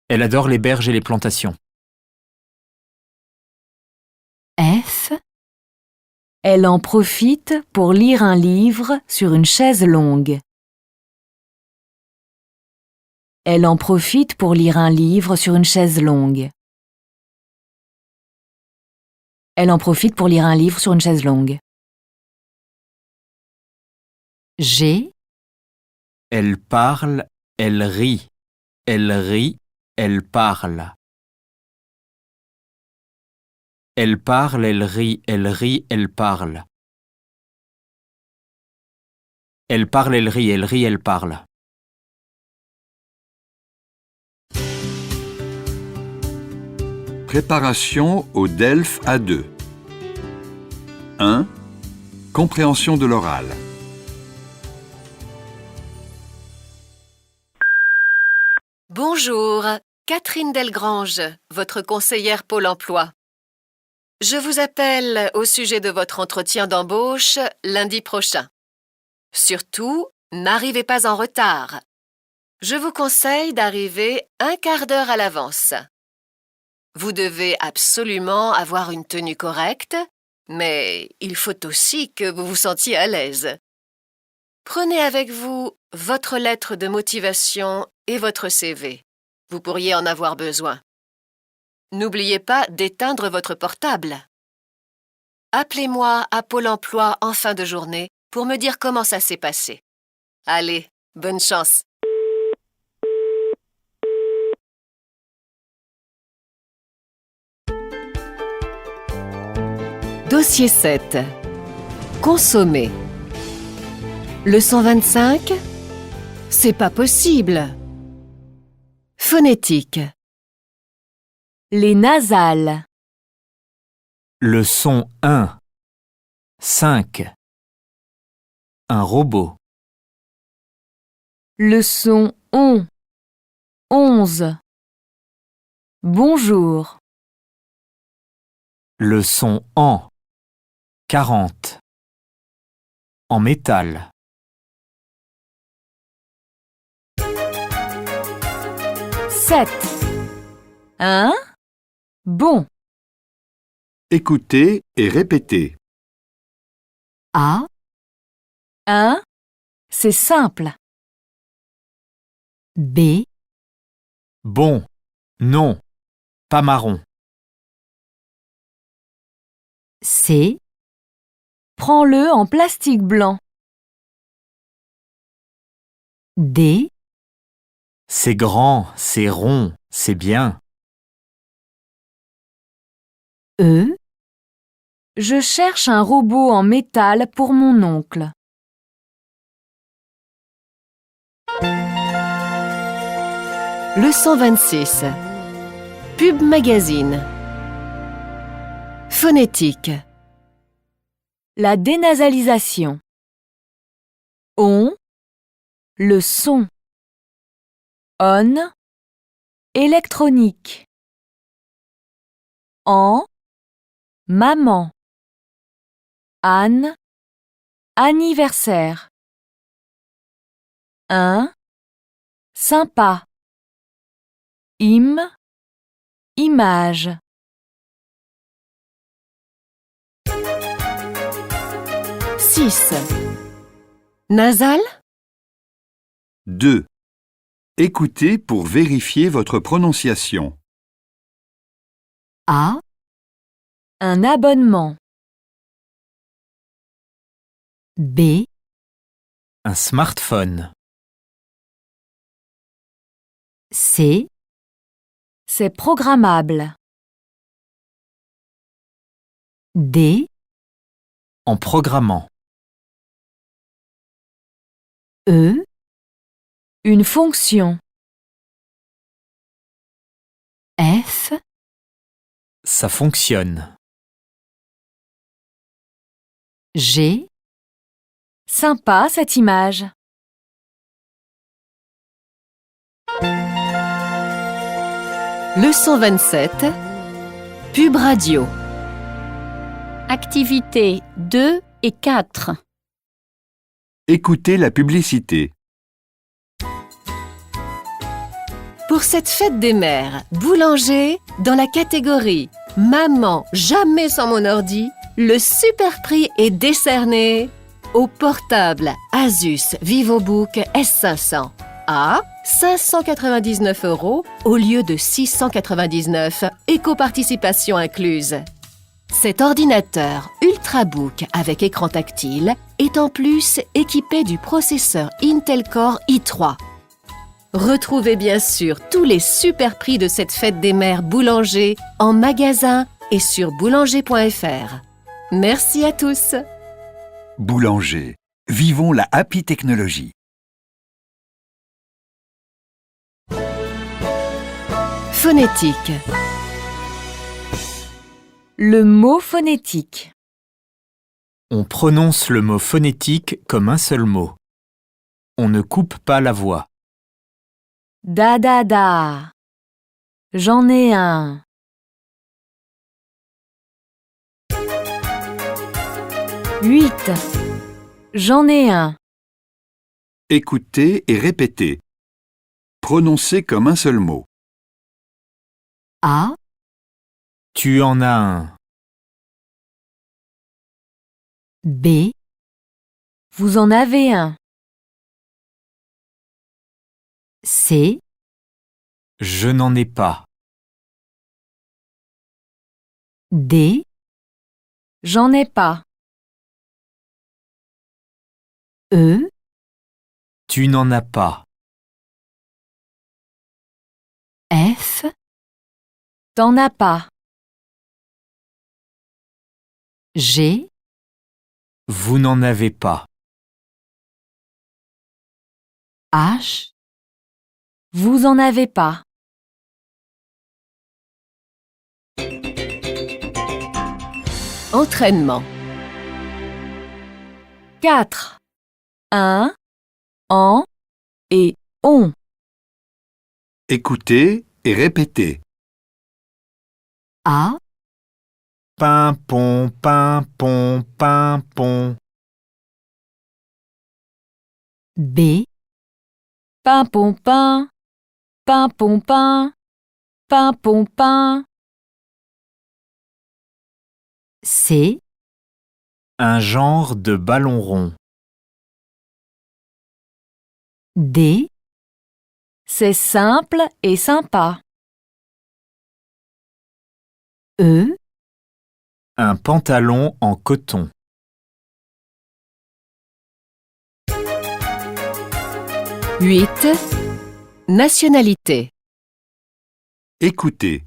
Elle adore les berges et les plantations. F, elle en profite pour lire un livre sur une chaise longue. Elle en profite pour lire un livre sur une chaise longue. Elle en profite pour lire un livre sur une chaise longue. G, Elle parle, elle rit. Elle rit, elle parle. Elle parle, elle rit, elle parle. Elle parle, elle rit, elle parle. Préparation au DELF A2. 1. Compréhension de l'oral. Bonjour, Catherine Delgrange, votre conseillère Pôle emploi. Je vous appelle au sujet de votre entretien d'embauche lundi prochain. Surtout, n'arrivez pas en retard. Je vous conseille d'arriver un quart d'heure à l'avance. Vous devez absolument avoir une tenue correcte, mais il faut aussi que vous vous sentiez à l'aise. Prenez avec vous votre lettre de motivation et votre CV. Vous pourriez en avoir besoin. N'oubliez pas d'éteindre votre portable. Appelez-moi à Pôle emploi en fin de journée pour me dire comment ça s'est passé. Allez, bonne chance. Dossier 7. Consommer. Leçon 25. C'est pas possible. Phonétique. les nasales. Leçon 1. 5. Un robot. Leçon 11. Bonjour. Leçon en. 40. En métal. Un. Bon. Écoutez et répétez. A. C'est simple. B. Bon. Non. Pas marron. C. Prends-le en plastique blanc. D. C'est grand, c'est rond, c'est bien. E. Je cherche un robot en métal pour mon oncle. Leçon 26. Pub Magazine. Phonétique. La dénasalisation. On. Le son. On. Électronique. En. Maman. Anne. Anniversaire. 1. Sympa. Image. Six. Nasal. 2. Écoutez pour vérifier votre prononciation. A. Un abonnement. B. Un smartphone. C. C'est programmable. D. En programmant. E. Une fonction. F. Ça fonctionne. G. Sympa cette image. Leçon 27. Pub radio. Activités 2 et 4. Écoutez la publicité. Pour cette fête des mères, boulanger, dans la catégorie « Maman, jamais sans mon ordi », le super prix est décerné au portable Asus VivoBook S500 à 599 € au lieu de 699, éco-participation incluse. Cet ordinateur Ultrabook avec écran tactile est en plus équipé du processeur Intel Core i3. Retrouvez bien sûr tous les super prix de cette fête des mères Boulanger en magasin et sur boulanger.fr. Merci à tous. Boulanger. Vivons la happy technologie. Phonétique. Le mot phonétique. On prononce le mot phonétique comme un seul mot. On ne coupe pas la voix. Da da da. J'en ai un. Huit. J'en ai un. Écoutez et répétez. Prononcez comme un seul mot. A. Tu en as un. B. Vous en avez un. C. Je n'en ai pas. D. J'en ai pas. E. Tu n'en as pas. F. T'en as pas. G. Vous n'en avez pas. H. Vous en avez pas. Entraînement. 4. Un, en et on. Écoutez et répétez. A. Pimpon, pimpon, pimpon. B. Pimpon-pain, pimpon-pain, pimpon-pain. C. Un genre de ballon rond. D. C'est simple et sympa. E. Un pantalon en coton. Huit. Nationalité. Écoutez.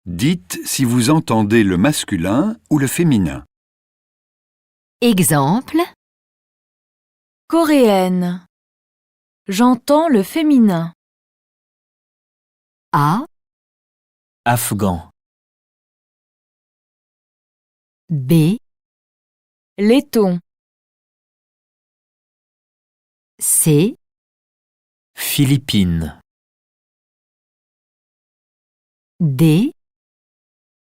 Dites si vous entendez le masculin ou le féminin. Exemple. Coréenne. J'entends le féminin. A. Afghan. B. Laiton. C. Philippines. D.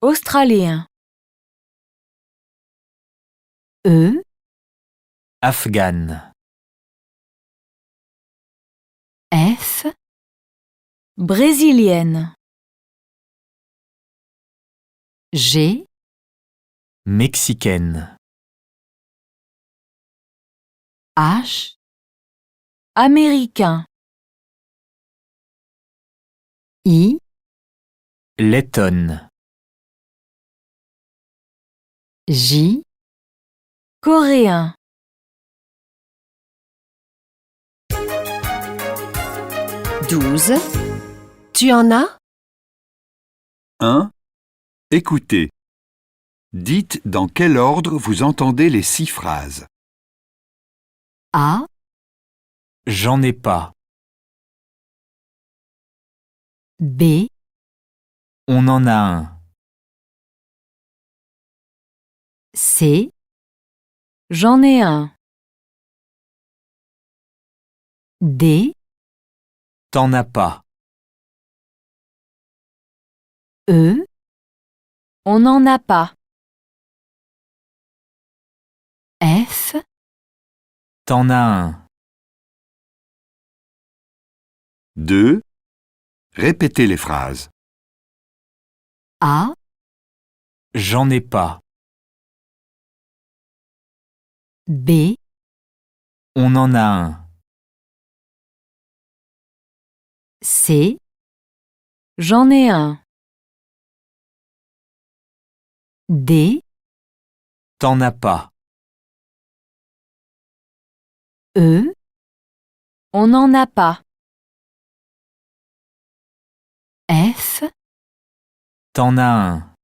Australien. E, Afghane. F, brésilienne. G, Mexicaine. H, américain. I, Lettonne. J, coréen. Douze. Tu en as? 1. Écoutez. Dites dans quel ordre vous entendez les 6 phrases. A, J'en ai pas. B, On en a un. C, j'en ai un. D, T'en as pas. E, on n'en a pas. F, T'en as un. 2. Répétez les phrases. A, J'en ai pas. B, On en a un. C, j'en ai un. D, T'en as pas. E, on n'en a pas. F, T'en as un.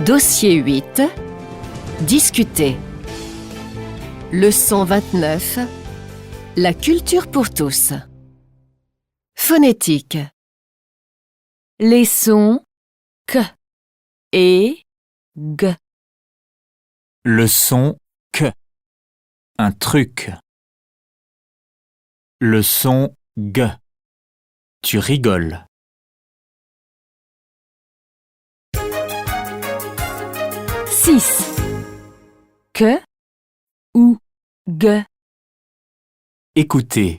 Dossier 8. Discuter. Leçon 29. La culture pour tous. Phonétique. les sons K et G. Le son K. Un truc. Le son G. Tu rigoles. Six. Que ou G. Écoutez.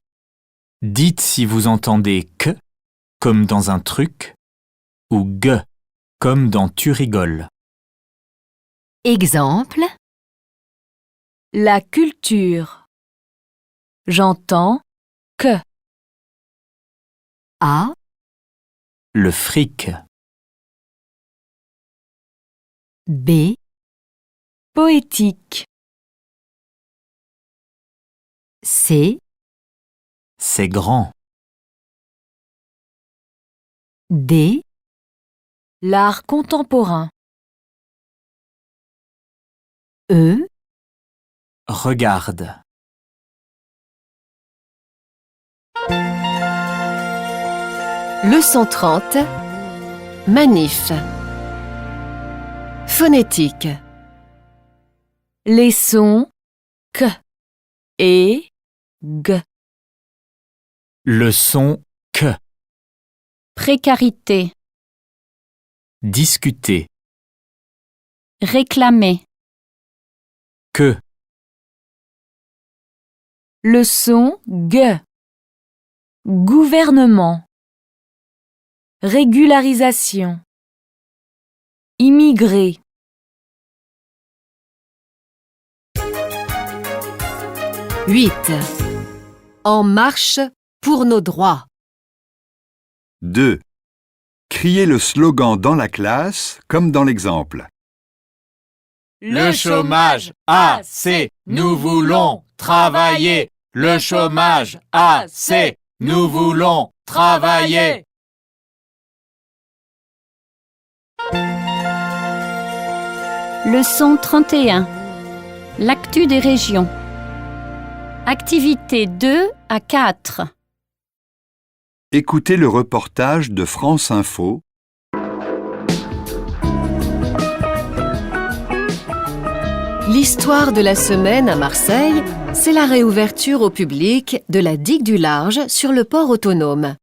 Dites si vous entendez K, comme dans un truc, ou G, comme dans tu rigoles. Exemple. La culture. J'entends que. A. Le fric. B. Poétique. C. C'est grand. D. L'art contemporain. E. Regarde. Leçon 30. Manif. Phonétique. Les sons K et G. Le son K. Précarité. Discuter. Réclamer. Que. Le son G. Gouvernement. Régularisation. Immigré. Huit. En marche pour nos droits. 2. Criez le slogan dans la classe, comme dans l'exemple. Le chômage a, c'est, nous voulons travailler. Le chômage a, c'est, nous voulons travailler. Leçon 31. L'actu des régions. Activité 2 à 4. Écoutez le reportage de France Info. L'histoire de la semaine à Marseille, c'est la réouverture au public de la digue du Large sur le port autonome.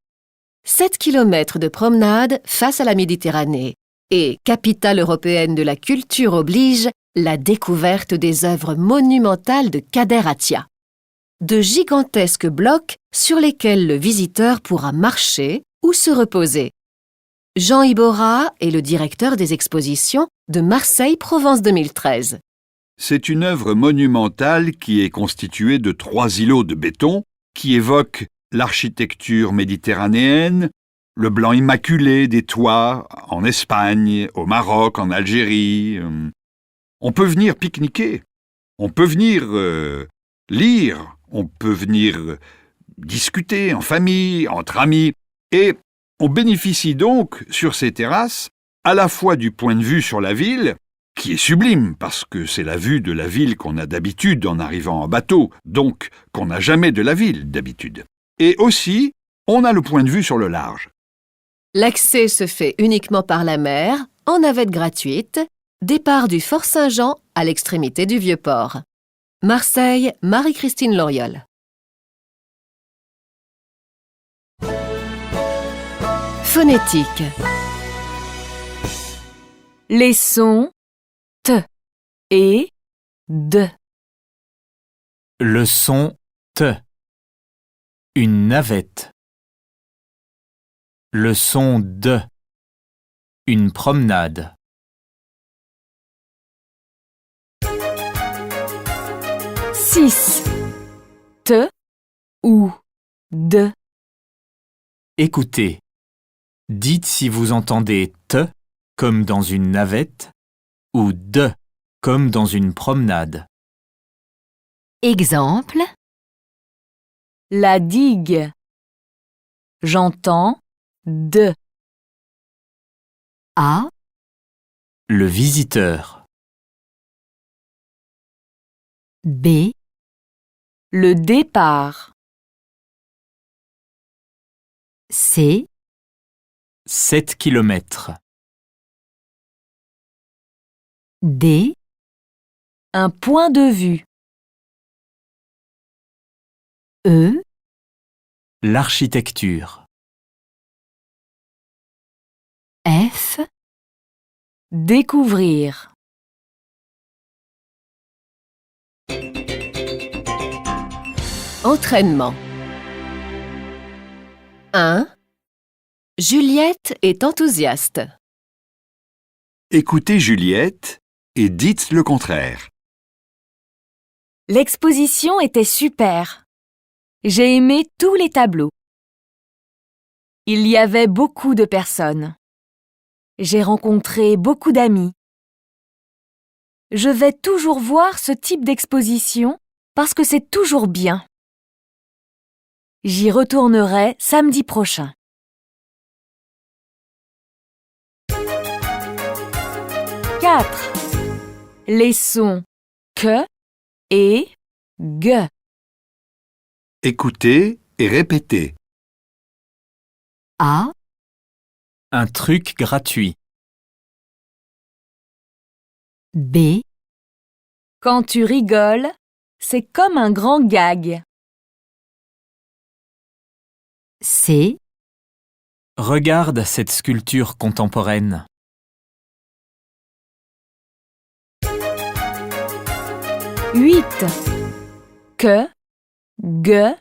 7 km de promenade face à la Méditerranée, Et capitale européenne de la culture oblige, la découverte des œuvres monumentales de Kader Attia. De gigantesques blocs sur lesquels le visiteur pourra marcher ou se reposer. Jean Ibora est le directeur des expositions de Marseille Provence 2013. C'est une œuvre monumentale qui est constituée de 3 îlots de béton qui évoquent l'architecture méditerranéenne, le blanc immaculé des toits en Espagne, au Maroc, en Algérie. On peut venir pique-niquer, on peut venir lire, on peut venir discuter en famille, entre amis, et on bénéficie donc sur ces terrasses à la fois du point de vue sur la ville, qui est sublime parce que c'est la vue de la ville qu'on a d'habitude en arrivant en bateau, donc qu'on n'a jamais de la ville d'habitude. Et aussi, on a le point de vue sur le large. L'accès se fait uniquement par la mer, en navette gratuite, départ du Fort Saint-Jean à l'extrémité du Vieux-Port. Marseille, Marie-Christine Loriol. Phonétique. Les sons T et D. Le son T. Une navette. Le son D. Une promenade. Six. T ou D. Écoutez. Dites si vous entendez T comme dans une navette ou D comme dans une promenade. Exemple. La digue. J'entends D. A. Le visiteur. B. Le départ. C. 7 kilomètres. D. Un point de vue. E. L'architecture. F. Découvrir. Entraînement. 1. Juliette est enthousiaste. Écoutez Juliette et dites le contraire. L'exposition était super. J'ai aimé tous les tableaux. Il y avait beaucoup de personnes. J'ai rencontré beaucoup d'amis. Je vais toujours voir ce type d'exposition parce que c'est toujours bien. J'y retournerai samedi prochain. 4. Les sons que et g. Écoutez et répétez. A. Un truc gratuit. B. Quand tu rigoles, c'est comme un grand gag. C. Regarde cette sculpture contemporaine. 8. Que, g,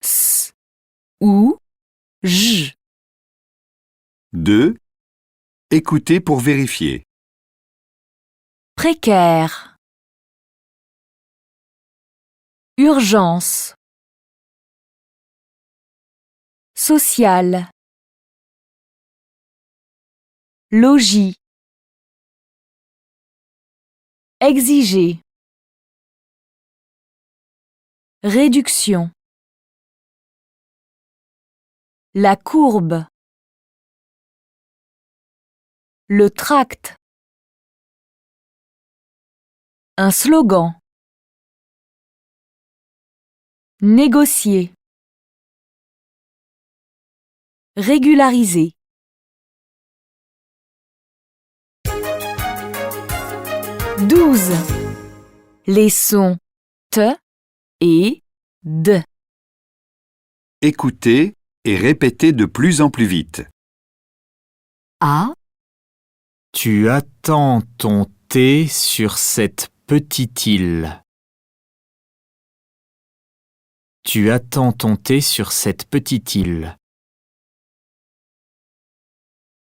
s ou j. 2. Écoutez pour vérifier. Précaire. Urgence. Social. Logis. Exiger. Réduction. La courbe. Le tract. Un slogan. Négocier. Régulariser. 12. Les sons T et D. Écoutez et répétez de plus en plus vite. A. Tu attends ton thé sur cette petite île. Tu attends ton thé sur cette petite île.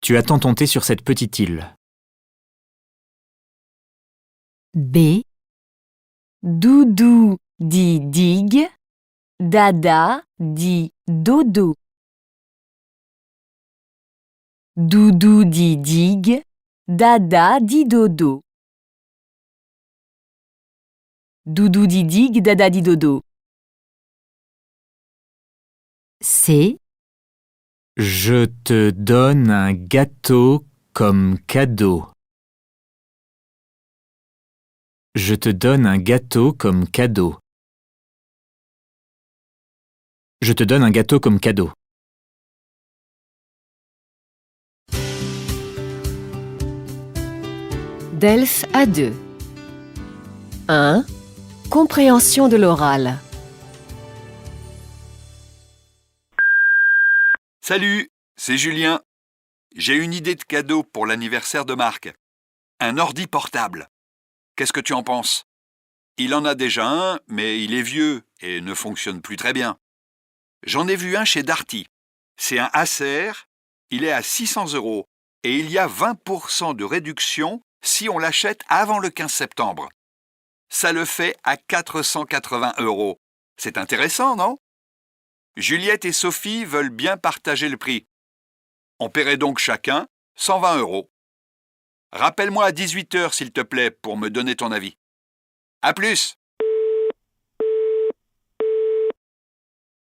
Tu attends ton thé sur cette petite île. B. Doudou dit digue, Dada dit dodo. Doudou dit digue, Dada dit dodo. Doudou dit digue, Dada dit dodo. C. Je te donne un gâteau comme cadeau. Je te donne un gâteau comme cadeau. Je te donne un gâteau comme cadeau. Delphes A2. 1. Compréhension de l'oral. Salut, c'est Julien. J'ai une idée de cadeau pour l'anniversaire de Marc. Un ordi portable. Qu'est-ce que tu en penses? Il en a déjà un, mais il est vieux et ne fonctionne plus très bien. J'en ai vu un chez Darty. C'est un Acer, il est à 600 € et il y a 20% de réduction si on l'achète avant le 15 septembre. Ça le fait à 480 €. C'est intéressant, non? Juliette et Sophie veulent bien partager le prix. On paierait donc chacun 120 €. Rappelle-moi à 18 h s'il te plaît pour me donner ton avis. À plus!